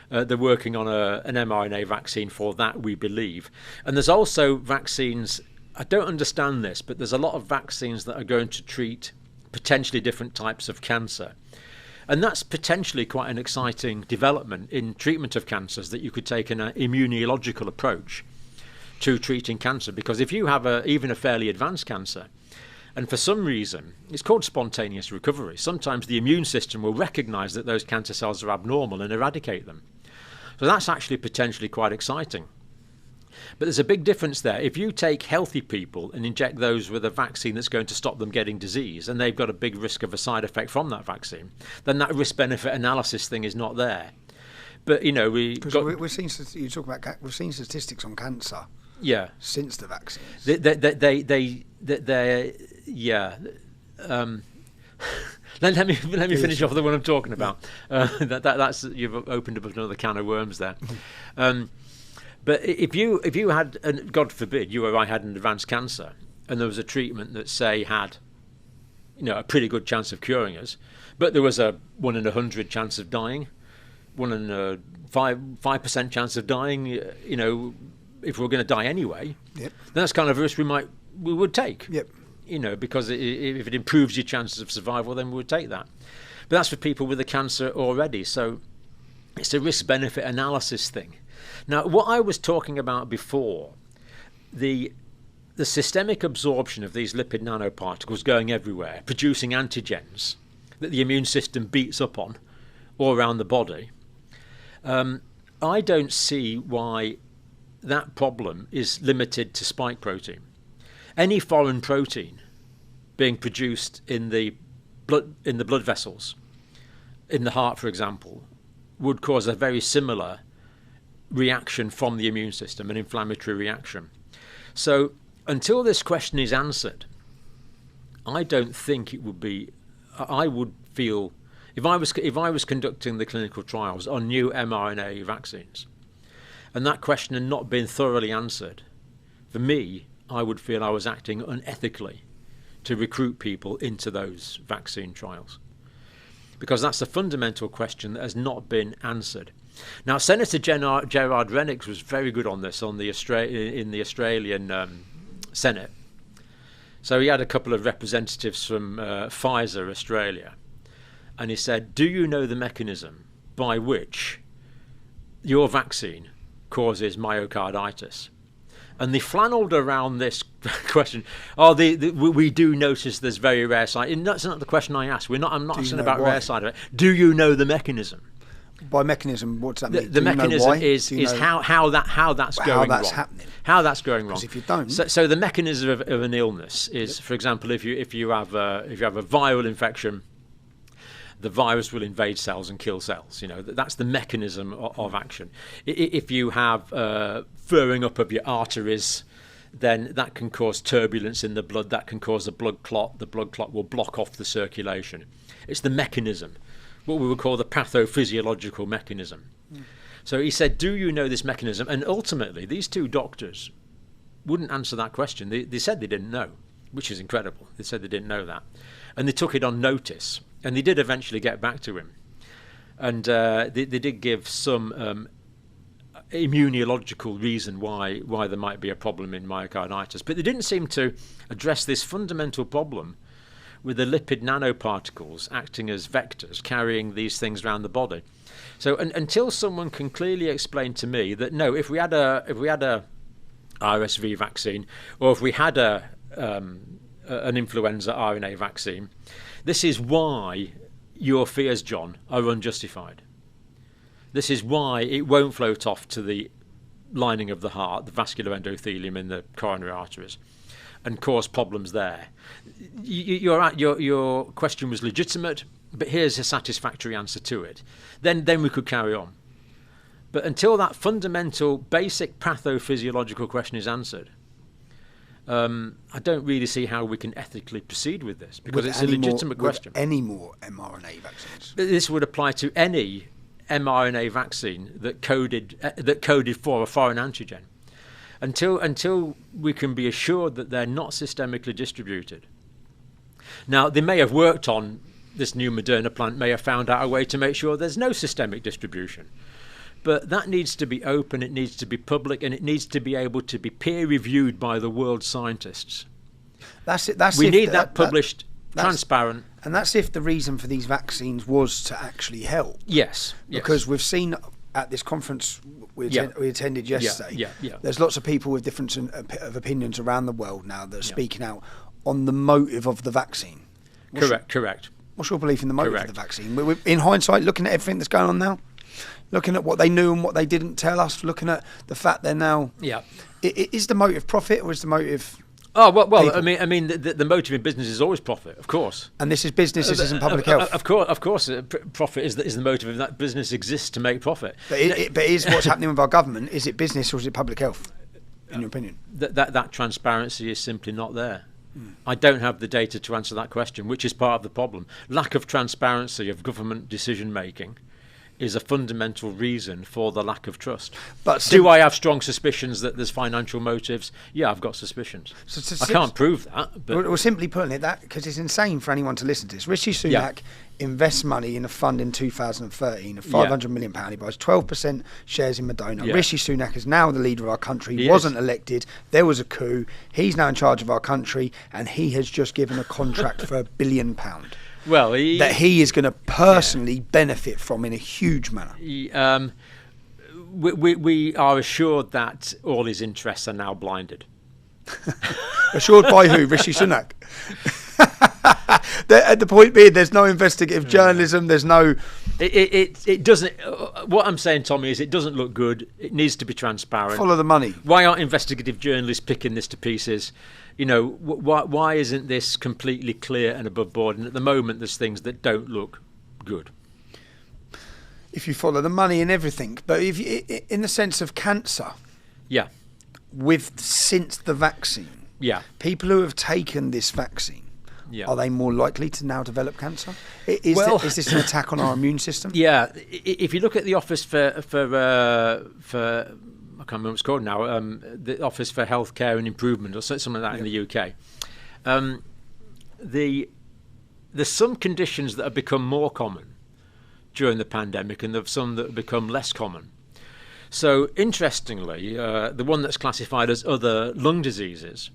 They're working on an mRNA vaccine for that, we believe. And there's also vaccines, I don't understand this, but there's a lot of vaccines that are going to treat potentially different types of cancer. And that's potentially quite an exciting development in treatment of cancers, that you could take an immunological approach to treating cancer. Because if you have even a fairly advanced cancer, and for some reason, it's called spontaneous recovery, sometimes the immune system will recognise that those cancer cells are abnormal and eradicate them. So that's actually potentially quite exciting. But there's a big difference there. If you take healthy people and inject those with a vaccine that's going to stop them getting disease, and they've got a big risk of a side effect from that vaccine, then that risk-benefit analysis thing is not there. But, you know, we've seen statistics on cancer Yeah. since the vaccines. Let me finish off with the one I'm talking about. That's you've opened up another can of worms there. But if you had, and God forbid, you or I had an advanced cancer, and there was a treatment that say had, a pretty good chance of curing us, but there was a 1 in 100 chance of dying, 1 in 5% chance of dying. If we're going to die anyway, then that's kind of a risk we would take. Yep. Because if it improves your chances of survival, then we would take that. But that's for people with the cancer already. So it's a risk-benefit analysis thing. Now, what I was talking about before, the systemic absorption of these lipid nanoparticles going everywhere, producing antigens that the immune system beats up on all around the body, I don't see why that problem is limited to spike protein. Any foreign protein being produced in the blood vessels, in the heart, for example, would cause a very similar reaction from the immune system, an inflammatory reaction. So until this question is answered, I don't think it would be. I would feel if I was conducting the clinical trials on new mRNA vaccines, and that question had not been thoroughly answered, for me, I would feel I was acting unethically to recruit people into those vaccine trials, because that's a fundamental question that has not been answered. Now, Senator Gerard Rennick was very good on this in the Australian Senate. So he had a couple of representatives from Pfizer Australia, and he said, do you know the mechanism by which your vaccine causes myocarditis? And they flannelled around this question. We do notice there's very rare side. That's not the question I asked. I'm not asking about rare side effects. Do you know the mechanism? By mechanism, what does that mean? The mechanism is how that's going wrong. Happening. How that's going wrong. Because if you don't, so the mechanism of an illness is, for example, if you have a viral infection, the virus will invade cells and kill cells. That's the mechanism of action. If you have furring up of your arteries, then that can cause turbulence in the blood. That can cause a blood clot. The blood clot will block off the circulation. It's the mechanism, what we would call the pathophysiological mechanism. So he said, do you know this mechanism? And ultimately, these two doctors wouldn't answer that question. They said they didn't know, which is incredible. They said they didn't know that. And they took it on notice. And they did eventually get back to him. And they did give some immunological reason why there might be a problem in myocarditis. But they didn't seem to address this fundamental problem with the lipid nanoparticles acting as vectors, carrying these things around the body. So until someone can clearly explain to me that, no, if we had a RSV vaccine, or if we had an influenza RNA vaccine, this is why your fears, John, are unjustified. This is why it won't float off to the lining of the heart, the vascular endothelium in the coronary arteries, and cause problems there. You're right, your question was legitimate, but here's a satisfactory answer to it. Then we could carry on. But until that fundamental, basic pathophysiological question is answered, I don't really see how we can ethically proceed with this, because it's a legitimate question. Any more mRNA vaccines? This would apply to any mRNA vaccine that coded for a foreign antigen. Until we can be assured that they're not systemically distributed. Now, they may have worked on this new Moderna plant, may have found out a way to make sure there's no systemic distribution. But that needs to be open, it needs to be public, and it needs to be able to be peer-reviewed by the world's scientists. We need that published, transparent. And that's if the reason for these vaccines was to actually help. Yes. Because we've seen at this conference we attended yesterday, there's lots of people with different of opinions around the world now that are speaking out on the motive of the vaccine. Correct. What's your belief in the motive of the vaccine? In hindsight, looking at everything that's going on now, looking at what they knew and what they didn't tell us, looking at the fact they're now... Yeah. Is the motive profit, or is the motive... Oh, well people? I mean, the motive in business is always profit, of course. And this is business, this isn't public health. Of course, profit is the motive, and that business exists to make profit. But is what's happening with our government, is it business or is it public health? in your opinion? That transparency is simply not there. I don't have the data to answer that question, which is part of the problem. Lack of transparency of government decision making is a fundamental reason for the lack of trust. But do I have strong suspicions that there's financial motives? Yeah, I've got suspicions. I can't prove that. But we're simply putting it that because it's insane for anyone to listen to this. Rishi Sunak invests money in a fund in 2013 of £500 million. He buys 12% shares in Madonna. Rishi Sunak is now the leader of our country. He wasn't elected. There was a coup. He's now in charge of our country, and he has just given a contract for £1 billion. Well, that he is going to personally benefit from in a huge manner. We are assured that all his interests are now blinded. Assured by who? Rishi Sunak. The point being, there's no investigative journalism. There's no. It doesn't. What I'm saying, Tommy, is it doesn't look good. It needs to be transparent. Follow the money. Why aren't investigative journalists picking this to pieces? You know, why isn't this completely clear and above board? And at the moment, there's things that don't look good. If you follow the money and everything, but if you, in the sense of cancer, since the vaccine, people who have taken this vaccine, are they more likely to now develop cancer? Is this an attack on our immune system? Yeah, if you look at the Office for I can't remember what it's called now, the Office for Healthcare and Improvement or something like that in the UK. There's some conditions that have become more common during the pandemic, and there's some that have become less common. So interestingly, the one that's classified as other lung diseases,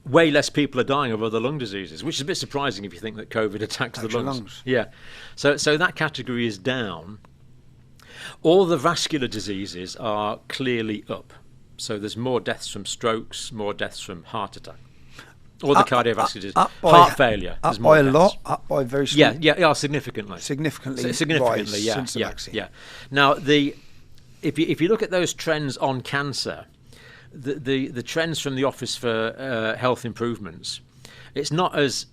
way less people are dying of other lung diseases, which is a bit surprising if you think that COVID attacks the lungs. Yeah, so that category is down. All the vascular diseases are clearly up. So there's more deaths from strokes, more deaths from heart attack. All the cardiovascular disease. Heart failure. Up by a lot, up by very small. Yeah, significantly. Significantly, since the vaccine. Yeah. Now, if you look at those trends on cancer, the trends from the Office for Health Improvements, it's not as...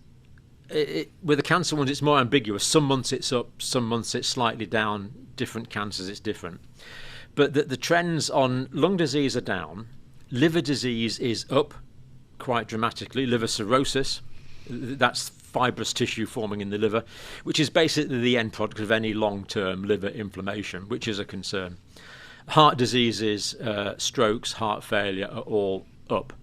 with the cancer ones, it's more ambiguous. Some months it's up, some months it's slightly down. Different cancers, it's different. But the trends on lung disease are down. Liver disease is up quite dramatically. Liver cirrhosis, that's fibrous tissue forming in the liver, which is basically the end product of any long-term liver inflammation, which is a concern. Heart diseases, strokes, heart failure are all up.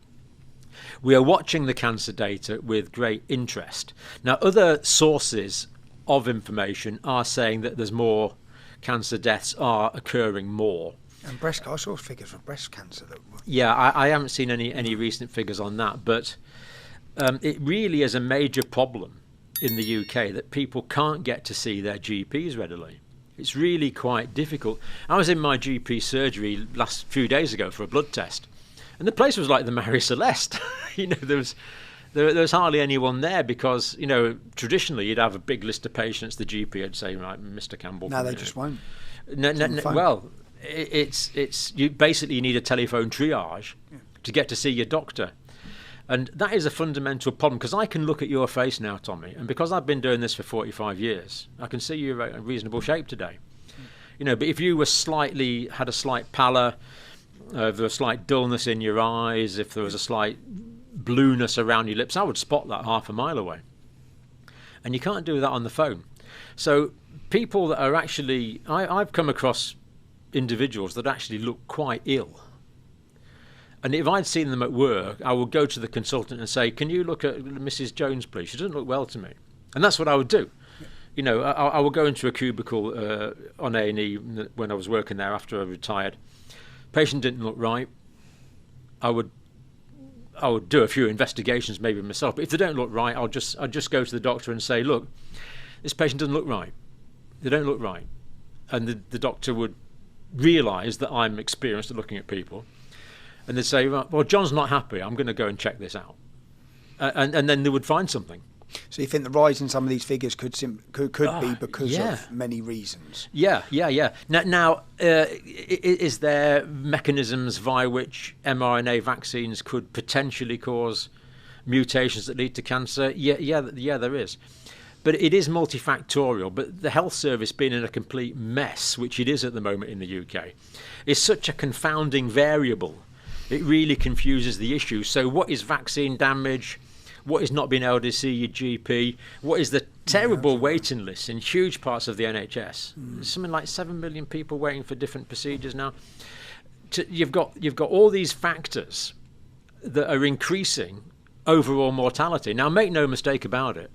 We are watching the cancer data with great interest. Now, other sources of information are saying that there's more cancer deaths are occurring more. And I saw figures for breast cancer. I haven't seen any recent figures on that, but it really is a major problem in the UK that people can't get to see their GPs readily. It's really quite difficult. I was in my GP surgery last few days ago for a blood test, and the place was like the Mary Celeste. There was hardly anyone there because, traditionally you'd have a big list of patients. The GP would say, right, Mr. Campbell. No, they just won't. No. Well, it's you basically need a telephone triage to get to see your doctor. And that is a fundamental problem, because I can look at your face now, Tommy, and because I've been doing this for 45 years, I can see you're in reasonable shape today. But if you were had a slight pallor, if there was a slight dullness in your eyes, if there was a slight blueness around your lips, I would spot that half a mile away. And you can't do that on the phone. So people that are actually... I've come across individuals that actually look quite ill. And if I'd seen them at work, I would go to the consultant and say, can you look at Mrs. Jones, please? She doesn't look well to me. And that's what I would do. I would go into a cubicle on A&E when I was working there after I retired. Patient didn't look right. I would do a few investigations maybe myself, but if they don't look right, I'd just go to the doctor and say, look, this patient doesn't look right. They don't look right. And the doctor would realise that I'm experienced at looking at people, and they'd say, well, John's not happy, I'm going to go and check this out. And then they would find something. So you think the rise in some of these figures could be because of many reasons? Yeah. Now, is there mechanisms via which mRNA vaccines could potentially cause mutations that lead to cancer? Yeah, there is. But it is multifactorial. But the health service being in a complete mess, which it is at the moment in the UK, is such a confounding variable It really confuses the issue. So what is vaccine damage? What is not being able to see your GP? What is the terrible waiting list in huge parts of the NHS? There's something like 7 million people waiting for different procedures now. You've got all these factors that are increasing overall mortality. Now, make no mistake about it.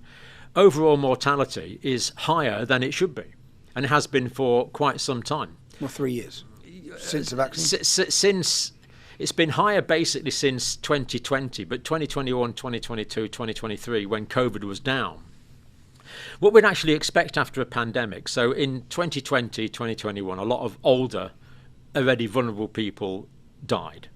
Overall mortality is higher than it should be, and it has been for quite some time. Well, 3 years since the vaccine. Since it's been higher basically since 2020, but 2021, 2022, 2023, when COVID was down. What we'd actually expect after a pandemic, so in 2020, 2021, a lot of older, already vulnerable people died.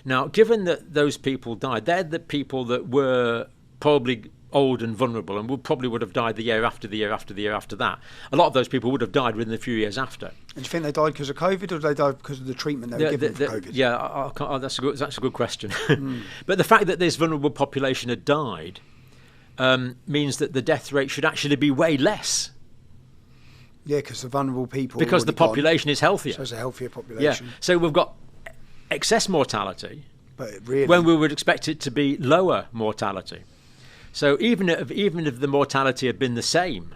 Now, given that those people died, they're the people that were probably old and vulnerable and would have died the year after the year after the year after that. A lot of those people would have died within a few years after. And do you think they died because of COVID, or did they die because of the treatment they were given for COVID? Yeah, that's a good question. But the fact that this vulnerable population had died means that the death rate should actually be way less. Yeah, because the vulnerable people... Because the population is healthier. So it's a healthier population. Yeah. So we've got excess mortality, but really, when we would expect it to be lower mortality. So even if the mortality had been the same,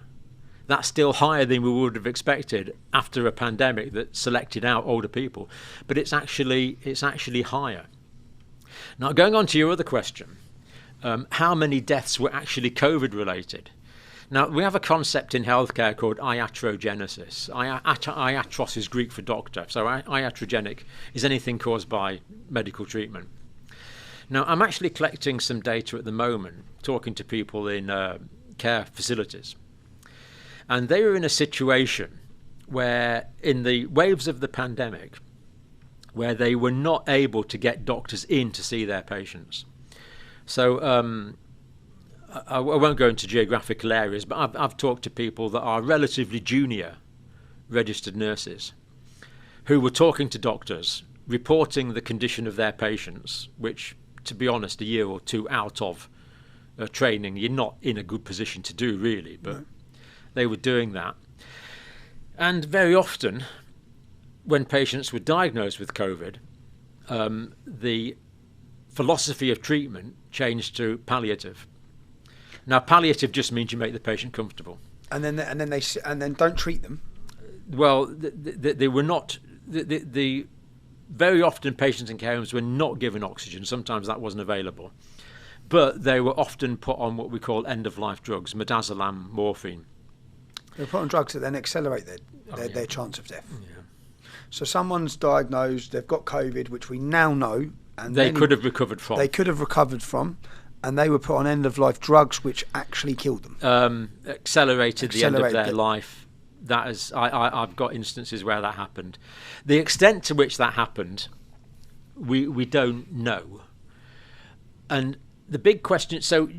that's still higher than we would have expected after a pandemic that selected out older people. But it's actually higher. Now, going on to your other question, how many deaths were actually COVID related? Now, we have a concept in healthcare called iatrogenesis. Iatros is Greek for doctor, so iatrogenic is anything caused by medical treatment. Now, I'm actually collecting some data at the moment, talking to people in care facilities. And they were in a situation where, in the waves of the pandemic, where they were not able to get doctors in to see their patients. So I won't go into geographical areas, but I've talked to people that are relatively junior registered nurses who were talking to doctors, reporting the condition of their patients, which, to be honest, a year or two out of training, you're not in a good position to do, really. But they were doing that. And very often, when patients were diagnosed with COVID, the philosophy of treatment changed to palliative. Now, palliative just means you make the patient comfortable. And then don't treat them. Well, they were not. Very often, patients in care homes were not given oxygen. Sometimes that wasn't available, but they were often put on what we call end-of-life drugs, midazolam, morphine. They're put on drugs that then accelerate their chance of death. Yeah. So someone's diagnosed, they've got COVID, which we now know, and they could have recovered from. They could have recovered from. And they were put on end-of-life drugs, which actually killed them. Accelerated the end of their life. That is, I've got instances where that happened. The extent to which that happened, we don't know. And the big question. So,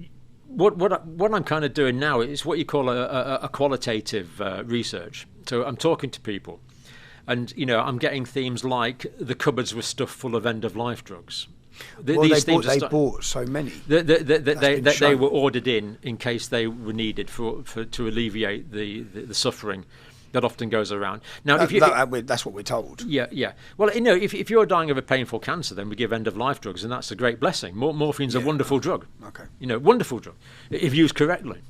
what I'm kind of doing now is what you call a qualitative research. So I'm talking to people, and I'm getting themes like the cupboards were stuffed full of end-of-life drugs. They bought so many. They were ordered in case they were needed to alleviate the suffering that often goes around. Now, that's what we're told. Yeah. Well, if you're dying of a painful cancer, then we give end-of-life drugs, and that's a great blessing. Morphine's a wonderful drug. Okay. Wonderful drug if used correctly.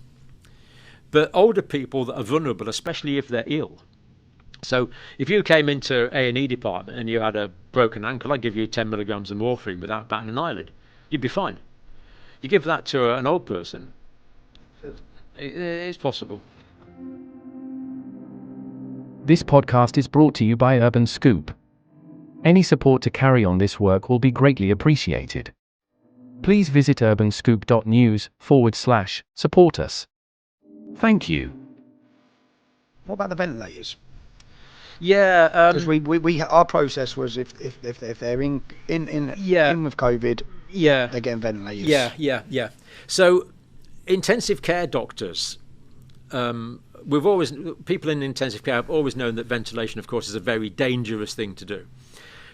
But older people that are vulnerable, especially if they're ill. So if you came into A&E department and you had a broken ankle, I'd give you 10 milligrams of morphine without batting an eyelid. You'd be fine. You give that to an old person, it's possible. This podcast is brought to you by Urban Scoop. Any support to carry on this work will be greatly appreciated. Please visit urbanscoop.news/support us. Thank you. What about the ventilators? Yeah, because our process was if they're in with COVID, they're getting ventilators. Yeah. So, intensive care doctors, people in intensive care have always known that ventilation, of course, is a very dangerous thing to do.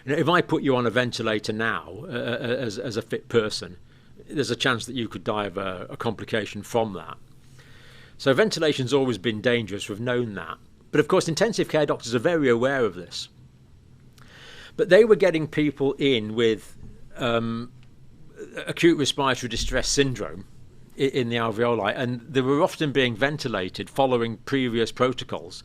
If I put you on a ventilator now as a fit person, there's a chance that you could die of a complication from that. So ventilation's always been dangerous. We've known that. But of course, intensive care doctors are very aware of this. But they were getting people in with acute respiratory distress syndrome in the alveoli, and they were often being ventilated following previous protocols.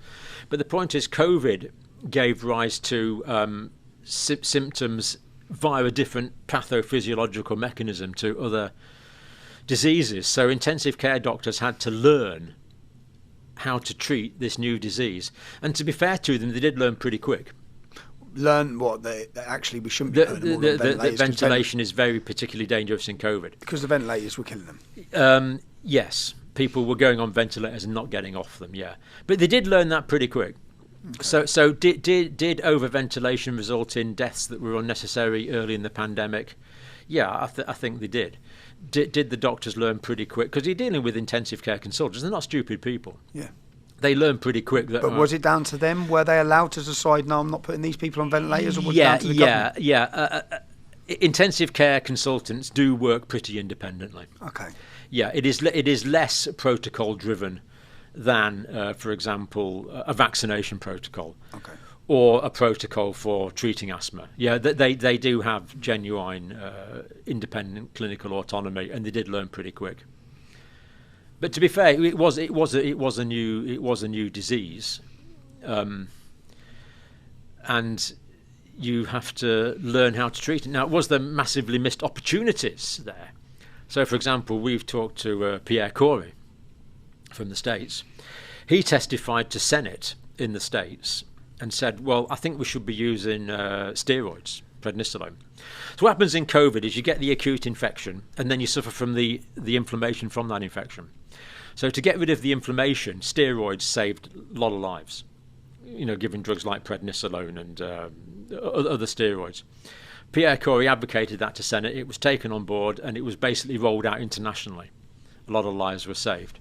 But the point is, COVID gave rise to symptoms via a different pathophysiological mechanism to other diseases. So intensive care doctors had to learn how to treat this new disease. And to be fair to them, they did learn pretty quick. Learn what they actually we shouldn't be putting them on the ventilation is very particularly dangerous in COVID. Because the ventilators were killing them. Yes, people were going on ventilators and not getting off them, yeah. But they did learn that pretty quick. Okay. So did overventilation result in deaths that were unnecessary early in the pandemic? Yeah, I think they did. Did the doctors learn pretty quick? Because you're dealing with intensive care consultants. They're not stupid people. Yeah. They learn pretty quick. That, but was it down to them? Were they allowed to decide, no, I'm not putting these people on ventilators? Or was it down to the government? Yeah. Intensive care consultants do work pretty independently. Okay. Yeah, it is less protocol driven than, for example, a vaccination protocol. Okay. Or a protocol for treating asthma. Yeah, they do have genuine independent clinical autonomy, and they did learn pretty quick. But to be fair, it was a new disease, and you have to learn how to treat it. Now, was there massively missed opportunities there? So, for example, we've talked to Pierre Corey from the States. He testified to Senate in the States and said, well, I think we should be using steroids, prednisolone. So what happens in COVID is you get the acute infection, and then you suffer from the inflammation from that infection. So to get rid of the inflammation, steroids saved a lot of lives, giving drugs like prednisolone and other steroids. Pierre Corey advocated that to Senate. It was taken on board, and it was basically rolled out internationally. A lot of lives were saved.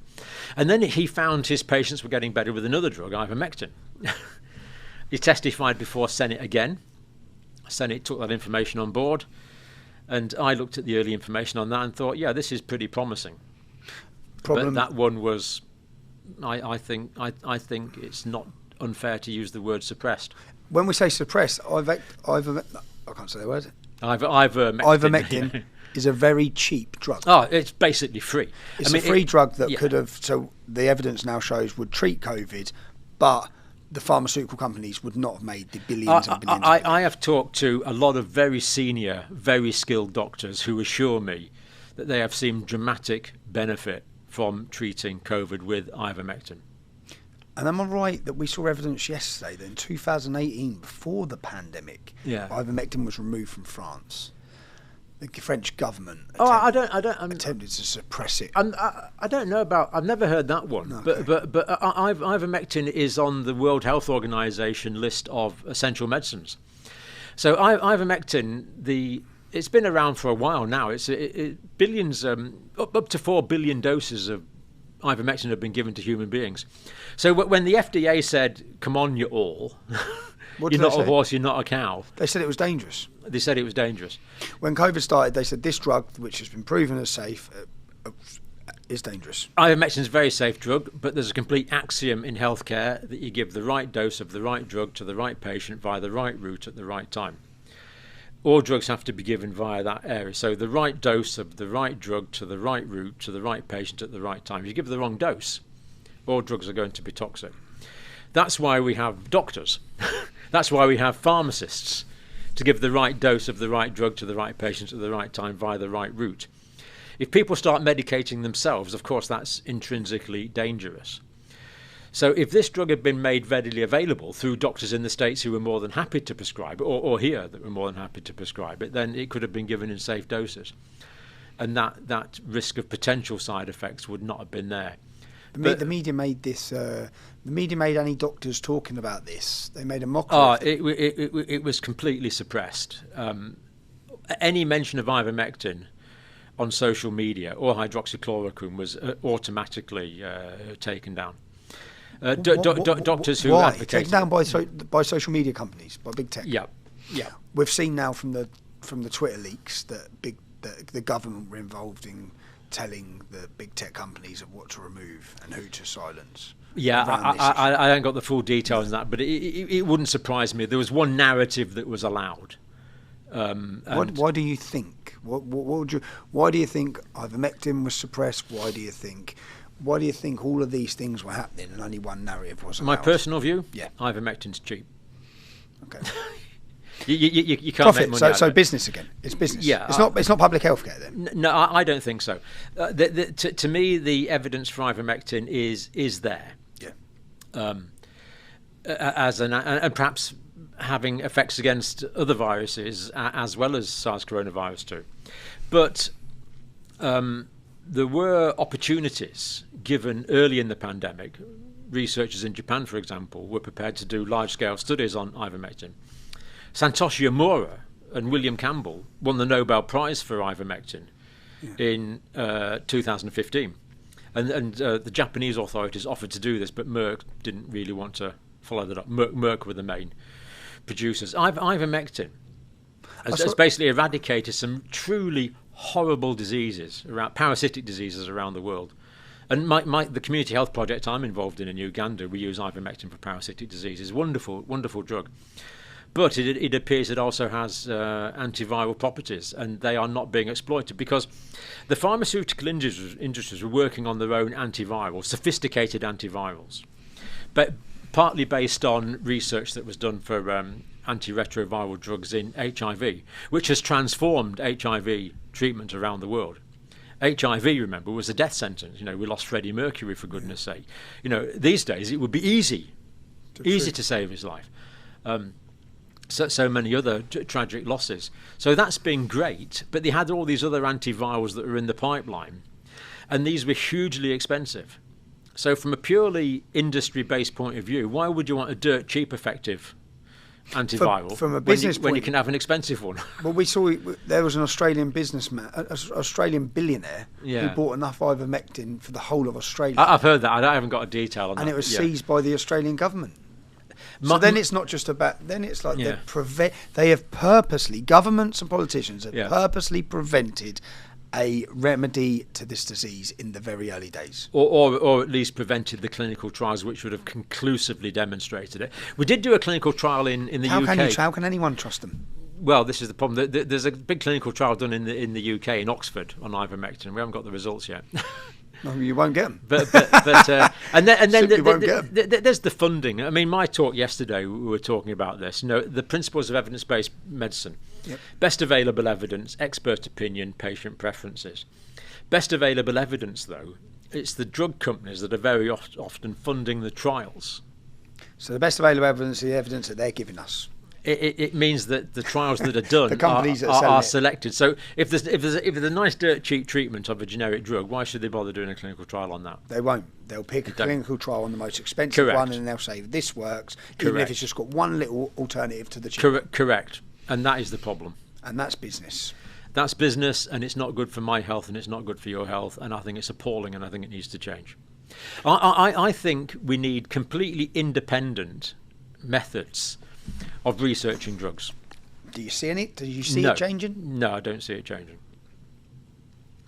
And then he found his patients were getting better with another drug, ivermectin. He testified before Senate again. Senate took that information on board, and I looked at the early information on that and thought, yeah, this is pretty promising. But that one was, I think it's not unfair to use the word suppressed. When we say suppressed, I can't say the word. Ivermectin is a very cheap drug. Oh, it's basically free. It's a free drug that could have, so the evidence now shows, would treat COVID, but the pharmaceutical companies would not have made the billions and billions. I have talked to a lot of very senior, very skilled doctors who assure me that they have seen dramatic benefit from treating COVID with ivermectin. And am I right that we saw evidence yesterday that in 2018, before the pandemic, ivermectin was removed from France? The French government attempted to suppress it. I don't know about. I've never heard that one. Okay. But ivermectin is on the World Health Organization list of essential medicines. So ivermectin, it's been around for a while now. It's billions, up to 4 billion doses of ivermectin have been given to human beings. So when the FDA said, "Come on, you all." You're not a horse, you're not a cow. They said it was dangerous. They said it was dangerous. When COVID started, they said this drug, which has been proven as safe, is dangerous. Ivermectin is a very safe drug, but there's a complete axiom in healthcare that you give the right dose of the right drug to the right patient via the right route at the right time. All drugs have to be given via that area. So the right dose of the right drug to the right route to the right patient at the right time. If you give the wrong dose, all drugs are going to be toxic. That's why we have doctors. That's why we have pharmacists, to give the right dose of the right drug to the right patient at the right time via the right route. If people start medicating themselves, of course, that's intrinsically dangerous. So if this drug had been made readily available through doctors in the States who were more than happy to prescribe it, or here that were more than happy to prescribe it, then it could have been given in safe doses. And that risk of potential side effects would not have been there. The media made this. The media made any doctors talking about this. They made a mockery. It was completely suppressed. Any mention of ivermectin on social media or hydroxychloroquine was automatically taken down. Doctors who advocated taken down by social media companies, by big tech. Yeah. We've seen now from the Twitter leaks that the government were involved in telling the big tech companies of what to remove and who to silence. Yeah, I haven't got the full details on that, but it wouldn't surprise me. There was one narrative that was allowed. Why do you think? Why do you think ivermectin was suppressed? Why do you think all of these things were happening and only one narrative was allowed? My personal view? Yeah. Ivermectin's cheap. Okay. You can't Profit. make money out of So it. business again. It's business. Yeah, It's not public health care then. No, I don't think so. To me, the evidence for ivermectin is there. Yeah. And perhaps having effects against other viruses as well as SARS coronavirus too. But there were opportunities given early in the pandemic. Researchers in Japan, for example, were prepared to do large-scale studies on ivermectin. Santoshi Omura and William Campbell won the Nobel Prize for ivermectin in 2015. And the Japanese authorities offered to do this, but Merck didn't really want to follow that up. Merck were the main producers. Ivermectin has basically eradicated some truly horrible diseases, parasitic diseases around the world. And the community health project I'm involved in Uganda, we use ivermectin for parasitic diseases. Wonderful, wonderful drug. But it appears it also has antiviral properties, and they are not being exploited because the pharmaceutical industries were working on their own antivirals, sophisticated antivirals, but partly based on research that was done for antiretroviral drugs in HIV, which has transformed HIV treatment around the world. HIV, remember, was a death sentence. We lost Freddie Mercury, for goodness sake. These days it would be easy to save his life. So many other tragic losses. So that's been great, but they had all these other antivirals that were in the pipeline, and these were hugely expensive. So from a purely industry-based point of view, why would you want a dirt cheap, effective antiviral from a business when you point, can have an expensive one? Well, we saw there was an Australian businessman, an Australian billionaire, who bought enough ivermectin for the whole of Australia. I've heard that. I haven't got a detail on that. And it was seized by the Australian government. So then it's not just about. Then it's like they have purposely, governments and politicians have purposely prevented a remedy to this disease in the very early days, or at least prevented the clinical trials which would have conclusively demonstrated it. We did do a clinical trial in the UK. How can anyone trust them? Well, this is the problem. There's a big clinical trial done in the UK in Oxford on ivermectin. We haven't got the results yet. No, you won't get them. But and then there's the funding. I mean, my talk yesterday, we were talking about this. The principles of evidence-based medicine. Yep. Best available evidence, expert opinion, patient preferences. Best available evidence, though, it's the drug companies that are very often funding the trials. So the best available evidence is the evidence that they're giving us. It means that the trials that are done the companies are selected. So if there's a nice dirt cheap treatment of a generic drug, why should they bother doing a clinical trial on that? They won't. They'll pick a clinical trial on the most expensive one, and they'll say this works, even if it's just got one little alternative to the cheap. Correct. And that is the problem. And that's business. That's business, and it's not good for my health, and it's not good for your health, and I think it's appalling, and I think it needs to change. I think we need completely independent methods of researching drugs. Do you see any? Do you see it changing? No, I don't see it changing.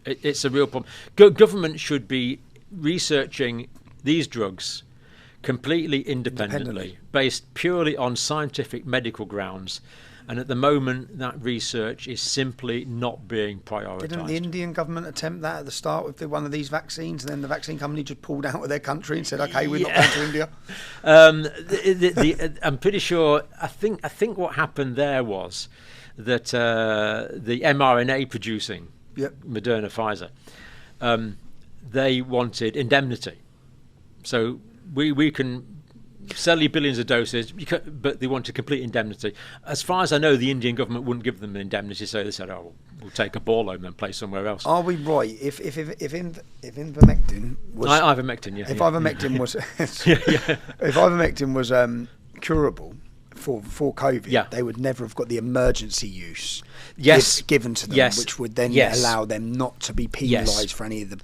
It's a real problem. Government should be researching these drugs completely independently, based purely on scientific medical grounds. And at the moment, that research is simply not being prioritised. Didn't the Indian government attempt that at the start with one of these vaccines, and then the vaccine company just pulled out of their country and said, "Okay, we're not going to India"? I'm pretty sure. I think what happened there was that the mRNA producing Moderna, Pfizer, they wanted indemnity. So we can sell you billions of doses, but they wanted complete indemnity. As far as I know, the Indian government wouldn't give them an indemnity, so they said, "Oh, we'll take a ball home and play somewhere else." Are we right? If ivermectin was ivermectin, if ivermectin was if ivermectin was curable for COVID, Yeah. they would never have got the emergency use given to them, Yes. which would then Yes. allow them not to be penalised for any of the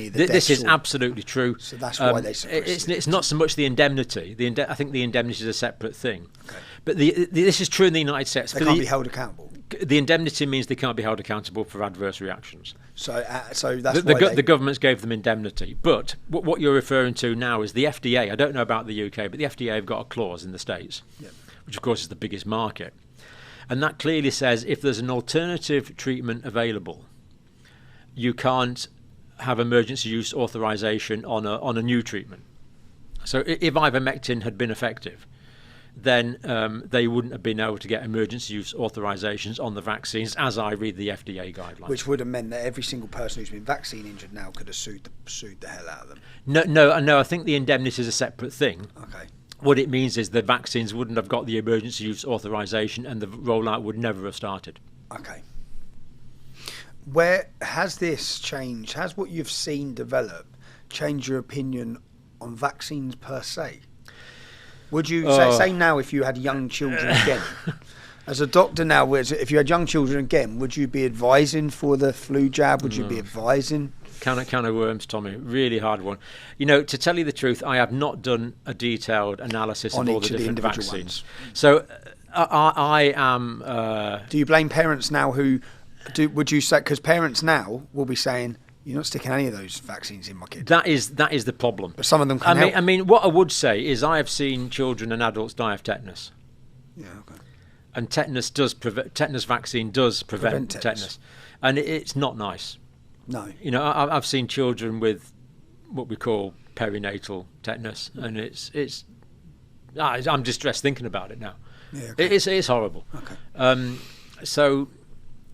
This deaths is or- absolutely true. So that's why they suppressed it's not so much the indemnity. I think the indemnity is a separate thing. Okay. But this is true in the United States. They can't be held accountable. The indemnity means they can't be held accountable for adverse reactions. So that's the governments gave them indemnity. But what you're referring to now is the FDA. I don't know about the UK, but the FDA have got a clause in the States, which of course is the biggest market. And that clearly says if there's an alternative treatment available, you can't have emergency use authorization on a new treatment. So if ivermectin had been effective, then they wouldn't have been able to get emergency use authorizations on the vaccines, as I read the FDA guidelines. Which would have meant that every single person who's been vaccine injured now could have sued the hell out of them. No. I think the indemnity is a separate thing. Okay. What it means is the vaccines wouldn't have got the emergency use authorization, and the rollout would never have started. Okay. Where has this changed? Has what you've seen develop changed your opinion on vaccines per se? Would you say now if you had young children again, as a doctor now, if you had young children again, would you be advising for the flu jab? Would you be advising? Can of worms, Tommy. Really hard one. To tell you the truth, I have not done a detailed analysis On of all each the of the different individual vaccines. ones. So I am. Do you blame parents now who do? Would you say, because parents now will be saying, you're not sticking any of those vaccines in my kid? That is the problem. But some of them can help. I mean, what I would say is I have seen children and adults die of tetanus. Yeah, okay. And tetanus vaccine does prevent tetanus. And it's not nice. No. I've seen children with what we call perinatal tetanus, and I'm distressed thinking about it now. Yeah, okay. It's horrible. Okay.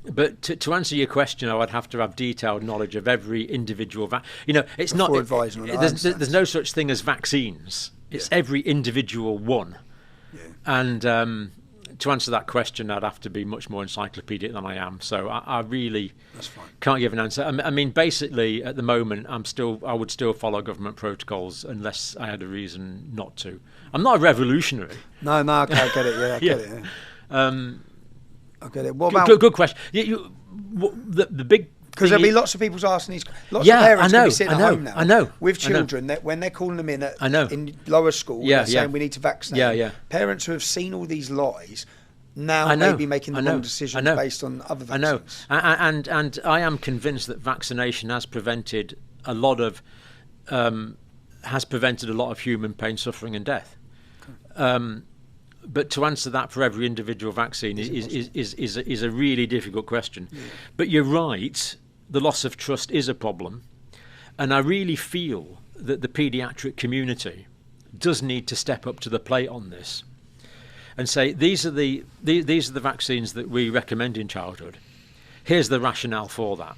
But to answer your question, I would have to have detailed knowledge of every individual it's Before not advising on it. there's no such thing as vaccines. It's every individual one. Yeah. And to answer that question, I'd have to be much more encyclopedic than I am. So I really can't give an answer. I mean, basically, at the moment, I would still follow government protocols unless I had a reason not to. I'm not a revolutionary. No, okay, I get it. Yeah, I get it. Yeah. I get it. What about good question? The big because there'll be lots of people asking these. Lots of parents will be sitting at home now. I know. With children, that when they're calling them in in lower school, Yeah, they're saying we need to vaccinate. Yeah. Parents who have seen all these lies now may be making the wrong decisions based on other vaccines. I know, and I am convinced that vaccination has prevented a lot of human pain, suffering, and death. Okay. But to answer that for every individual vaccine is a really difficult question. Yeah. But you're right, the loss of trust is a problem. And I really feel that the paediatric community does need to step up to the plate on this and say, these are the vaccines that we recommend in childhood. Here's the rationale for that.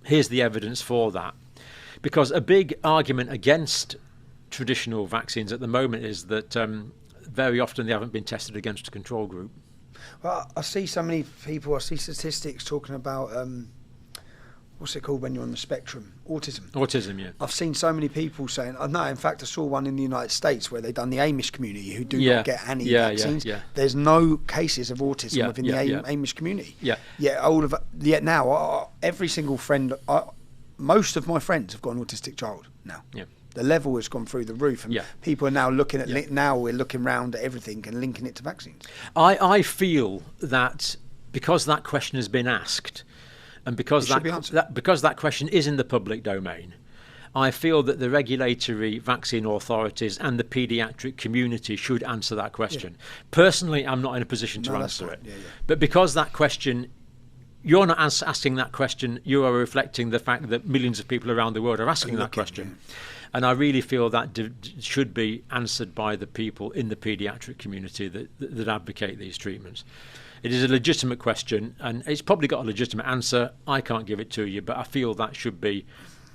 Here's the evidence for that. Because a big argument against traditional vaccines at the moment is that very often they haven't been tested against a control group. Well, I see so many people, I see statistics talking about, what's it called when you're on the spectrum? Autism. Autism, yeah. I've seen so many people saying, no, in fact, I saw one in the United States where they've done the Amish community who do not get any vaccines. Yeah. There's no cases of autism within the Amish community. Yeah. Yet now, every single friend, most of my friends have got an autistic child now. Yeah. The level has gone through the roof, and people are now looking at now we're looking round at everything and linking it to vaccines. I feel that because that question has been asked, and because that question is in the public domain, I feel that the regulatory vaccine authorities and the paediatric community should answer that question. Yeah. Personally, I'm not in a position to answer it, but because that question. You're not asking that question, you are reflecting the fact that millions of people around the world are asking that question. Yeah. And I really feel that should be answered by the people in the paediatric community that advocate these treatments. It is a legitimate question, and it's probably got a legitimate answer. I can't give it to you, but I feel that should be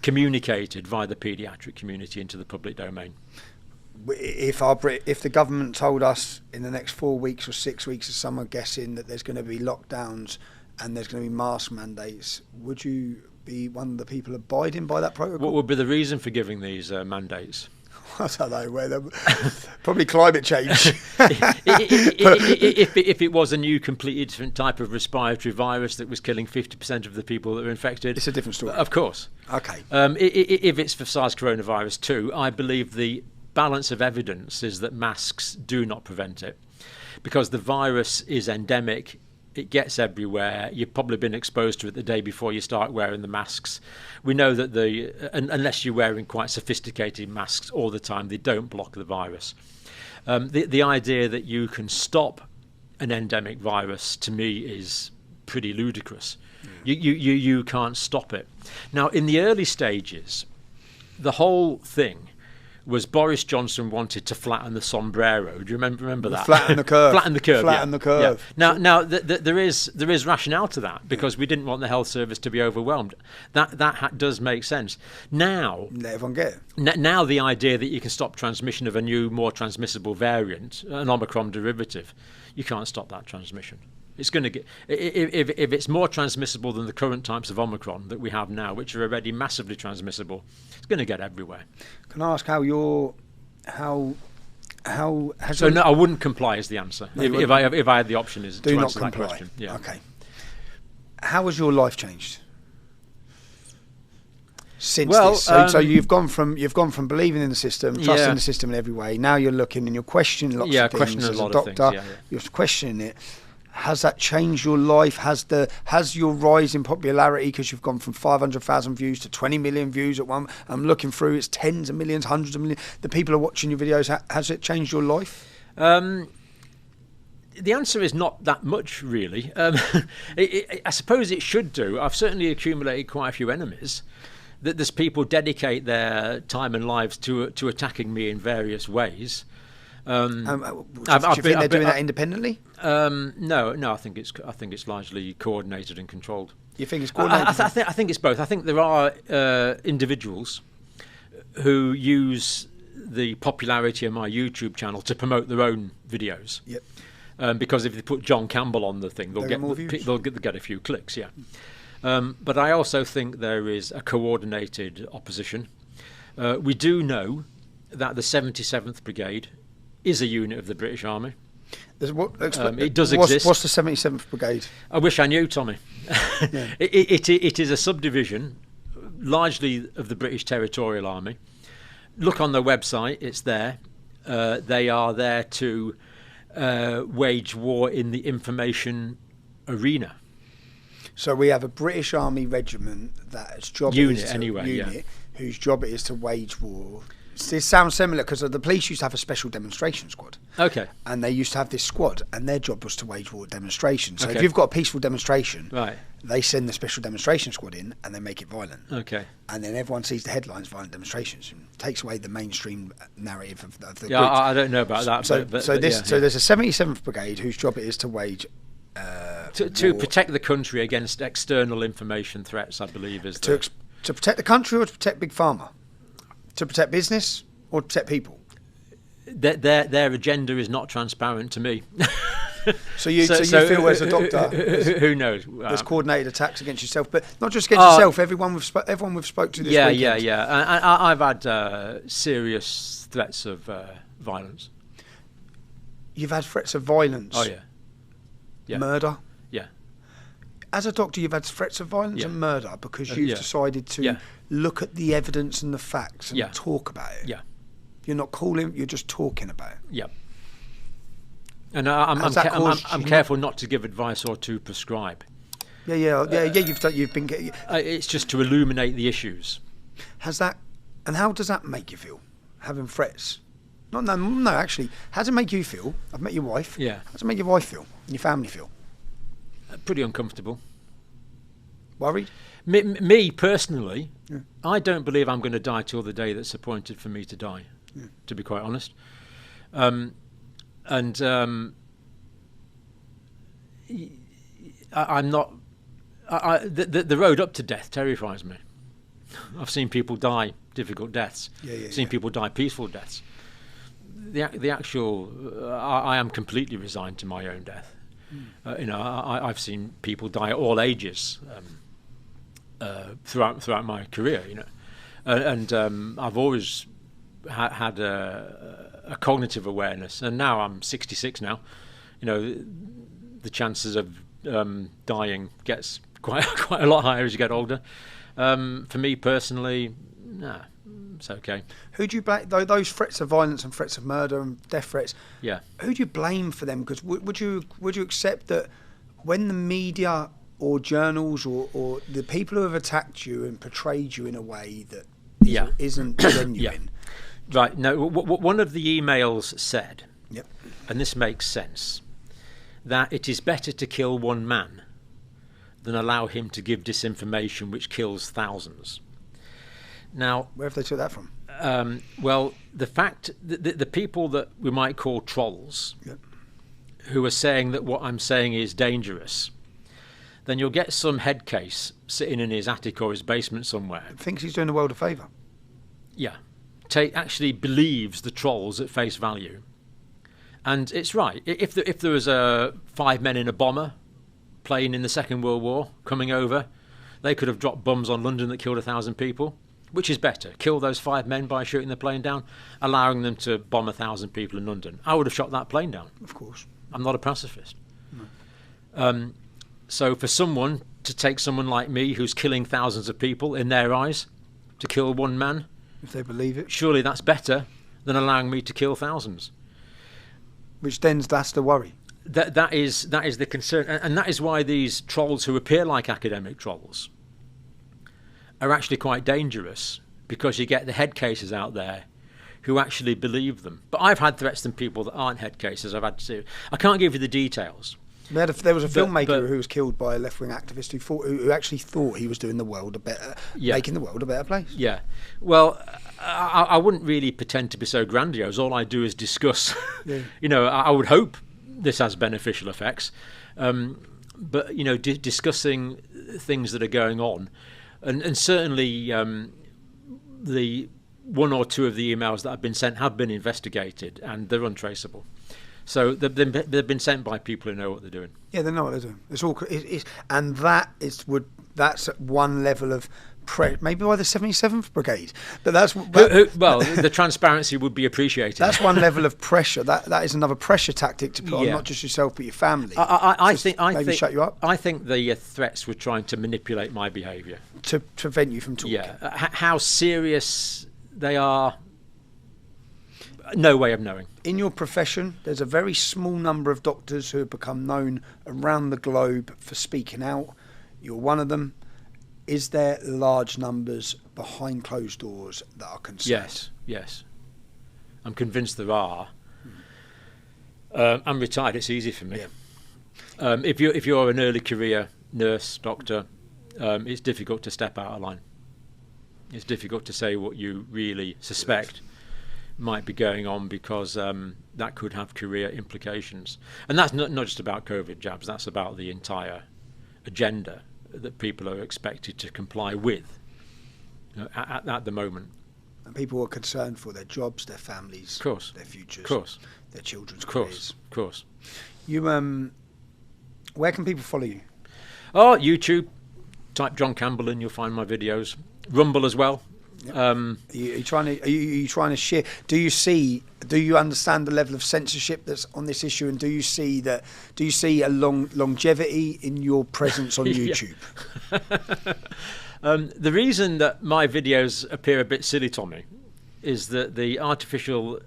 communicated via the paediatric community into the public domain. If the government told us in the next 4 weeks or 6 weeks, as some are guessing, that there's going to be lockdowns and there's going to be mask mandates, would you be one of the people abiding by that protocol? What would be the reason for giving these mandates? I don't know where probably climate change. If it was a new, completely different type of respiratory virus that was killing 50% of the people that were infected, It's a different story. Of course. Okay. If it's for SARS coronavirus 2, I believe the balance of evidence is that masks do not prevent it, because the virus is endemic. It gets everywhere. You've probably been exposed to it the day before you start wearing the masks. We know that unless you're wearing quite sophisticated masks all the time, they don't block the virus. The idea that you can stop an endemic virus, to me, is pretty ludicrous. You can't stop it. Now, in the early stages, the whole thing was Boris Johnson wanted to flatten the sombrero. Do you remember that? Flatten the curve. Flatten the curve. Flatten the curve. Yeah. Now, there is rationale to that, because we didn't want the health service to be overwhelmed. That does make sense. Now, Let everyone get it. now the idea that you can stop transmission of a new, more transmissible variant, an Omicron derivative, you can't stop that transmission. It's going to get, if it's more transmissible than the current types of Omicron that we have now, which are already massively transmissible, it's going to get everywhere. Can I ask how has So no, I wouldn't comply is the answer. No, if I had the option, is do to not answer that comply. question. Yeah. Okay. How has your life changed since this? So you've gone from believing in the system, trusting the system in every way. Now you're looking and you're questioning lots of things. Questioning as a lot doctor, of things. You're questioning it. Has that changed your life? Has your rise in popularity, because you've gone from 500,000 views to 20 million views at one? I'm looking through, it's tens of millions, hundreds of millions. The people are watching your videos. Has it changed your life? The answer is not that much, really. I suppose it should do. I've certainly accumulated quite a few enemies. That there's people dedicate their time and lives to attacking me in various ways. Do you think they're doing that independently? No. I think it's largely coordinated and controlled. You think it's coordinated? I think it's both. I think there are individuals who use the popularity of my YouTube channel to promote their own videos. Yep. Because if they put John Campbell on the thing, they'll get a few clicks. Yeah. But I also think there is a coordinated opposition. We do know that the 77th Brigade is a unit of the British Army. It does exist. What's the 77th Brigade? I wish I knew, Tommy. Yeah. It is a subdivision, largely of the British Territorial Army. Look on their website; it's there. They are there to wage war in the information arena. So we have a British Army regiment whose job it is to wage war. This sounds similar because the police used to have a special demonstration squad. Okay. And they used to have this squad, and their job was to wage war demonstrations. So Okay. if you've got a peaceful demonstration, Right. they send the special demonstration squad in, and they make it violent. Okay. And then everyone sees the headlines, violent demonstrations, and takes away the mainstream narrative of the Yeah, group. I don't know about that. So but there's a 77th Brigade whose job it is to wage to war. protect the country against external information threats, I believe, is to protect the country or to protect Big Pharma? To protect business or to protect people? Their agenda is not transparent to me. So you feel as a doctor, who knows? there's coordinated attacks against yourself, but not just against yourself. Everyone we've spoke to this weekend. Yeah. I've had serious threats of violence. You've had threats of violence. Oh yeah. Murder. Yeah. As a doctor, you've had threats of violence and murder because you've decided to look at the evidence and the facts and talk about it. Yeah. You're not calling, you're just talking about it. Yeah. And I'm careful not to give advice or to prescribe. Yeah. You've been. It's just to illuminate the issues. Has that, and how does that make you feel? Having threats? No. Actually, how does it make you feel? I've met your wife. Yeah. How does it make your wife feel? And your family feel? Pretty uncomfortable. Worried? Me personally, I don't believe I'm going to die till the day that's appointed for me to die. To be quite honest. I'm not. The road up to death terrifies me. I've seen people die difficult deaths. Seen people die peaceful deaths. The actual, I am completely resigned to my own death. I've seen people die at all ages throughout my career. And I've always had a cognitive awareness, and now I'm 66 now. You know, the chances of dying gets quite a lot higher as you get older. For me personally, nah, it's okay. Who do you blame? Those threats of violence and threats of murder and death threats. Yeah. Who do you blame for them? Because would you accept that when the media or journals or the people who have attacked you and portrayed you in a way that isn't genuine? Yeah. Right. No. One of the emails said, Yep. and this makes sense, that it is better to kill one man than allow him to give disinformation which kills thousands. Now, Where have they took that from? well, the fact that the people that we might call trolls, Yep. who are saying that what I'm saying is dangerous, then you'll get some head case sitting in his attic or his basement somewhere. Thinks he's doing the world a favour. Yeah. Actually believes the trolls at face value. And it's right. If there was 5 men in a bomber plane in the Second World War coming over, they could have dropped bombs on London that killed 1,000 people. Which is better? Kill those 5 men by shooting the plane down, allowing them to bomb 1,000 people in London? I would have shot that plane down. Of course. I'm not a pacifist. No. So for someone to take someone like me who's killing thousands of people in their eyes to kill one man, If they believe it. surely that's better than allowing me to kill thousands. Which that's the worry. That is the concern, and that is why these trolls who appear like academic trolls are actually quite dangerous, because you get the head cases out there who actually believe them. But I've had threats from people that aren't head cases. I can't give you the details. There was a filmmaker but- who was killed by a left-wing activist who actually thought he was doing the world making the world a better place. Yeah. Well, I wouldn't really pretend to be so grandiose. All I do is discuss. Yeah. You know, I would hope this has beneficial effects. But, you know, discussing things that are going on. And certainly the 1 or 2 of the emails that have been sent have been investigated, and they're untraceable. So they've been sent by people who know what they're doing. Yeah, they know what they're doing. It's all, and that's at one level of maybe by the 77th Brigade, but Well, the transparency would be appreciated. That's one level of pressure. That is another pressure tactic to put on not just yourself but your family. I think shut you up. I think the threats were trying to manipulate my behaviour to prevent you from talking. Yeah, how serious they are, no way of knowing. In your profession, there's a very small number of doctors who have become known around the globe for speaking out. You're one of them. Is there large numbers behind closed doors that are concerned? Yes. I'm convinced there are. I'm retired. It's easy for me. Yeah. If you're an early career nurse, doctor, it's difficult to step out of line. It's difficult to say what you really suspect might be going on, because that could have career implications. And that's not just about COVID jabs. That's about the entire agenda that people are expected to comply with at the moment. And people are concerned for their jobs, their families, their futures, their children's careers. Of course. You, where can people follow you? Oh, YouTube. Type John Campbell in, you'll find my videos. Rumble as well. Yep. Are you trying to share? Do you understand the level of censorship that's on this issue, and do you see a longevity in your presence on YouTube? The reason that my videos appear a bit silly, Tommy, is that the artificial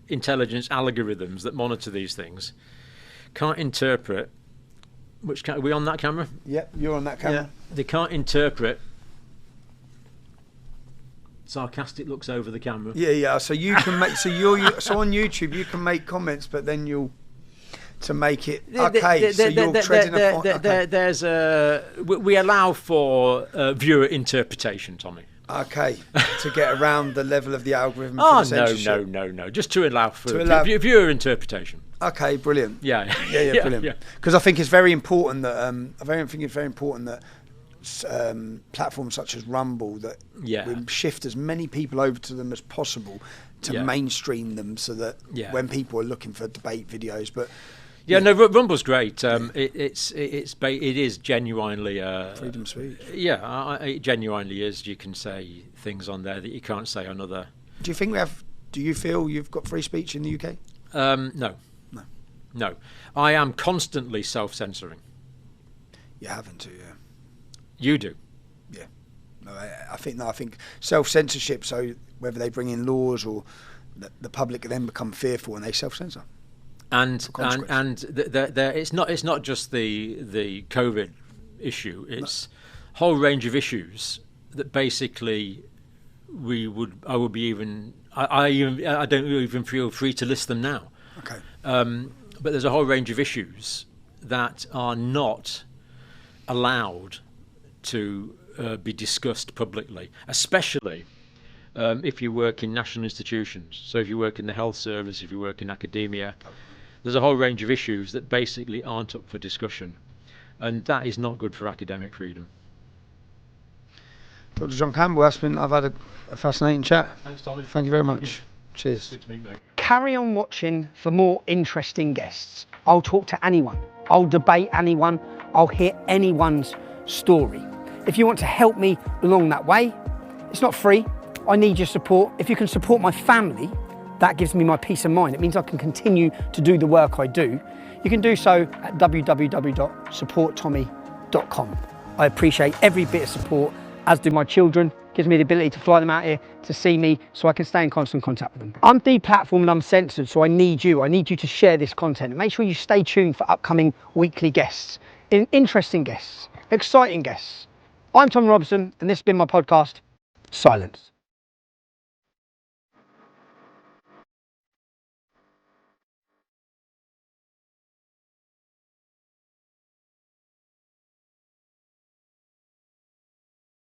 intelligence algorithms that monitor these things can't interpret. Are we on that camera? Yep, you're on that camera. Yeah. They can't interpret sarcastic looks over the camera. Yeah. So you can make so on YouTube you can make comments, but then to make it okay. So you're treading upon. We allow for viewer interpretation, Tommy. Okay, to get around the level of the algorithm. Oh, for the censorship. No. Just to allow for viewer interpretation. Okay, brilliant. Yeah, brilliant. Because I think it's very important that platforms such as Rumble that we shift as many people over to them as possible to mainstream them, so that when people are looking for debate videos, Rumble's great. It is genuinely freedom of speech. Yeah, it genuinely is. You can say things on there that you can't say on other Do you feel you've got free speech in the UK? No. No. I am constantly self-censoring. You haven't to, yeah. You do. Yeah. No, I think self-censorship, so whether they bring in laws or the public then become fearful and they self-censor. It's not just the COVID issue. It's a whole range of issues that basically I don't even feel free to list them now. Okay. But there's a whole range of issues that are not allowed to be discussed publicly, especially if you work in national institutions. So if you work in the health service, if you work in academia, there's a whole range of issues that basically aren't up for discussion, and that is not good for academic freedom. Dr. John Campbell, I've had a fascinating chat. Thanks, Tommy. Thank you very much. Cheers. Good to meet you. Carry on watching for more interesting guests. I'll talk to anyone. I'll debate anyone. I'll hear anyone's story. If you want to help me along that way, it's not free. I need your support. If you can support my family, that gives me my peace of mind. It means I can continue to do the work I do. You can do so at www.supporttommy.com. I appreciate every bit of support, as do my children. It gives me the ability to fly them out here to see me so I can stay in constant contact with them. I'm deplatformed and uncensored, so I need you. I need you to share this content. And make sure you stay tuned for upcoming weekly guests, interesting guests, exciting guests. I'm Tom Robson, and this has been my podcast, Silence.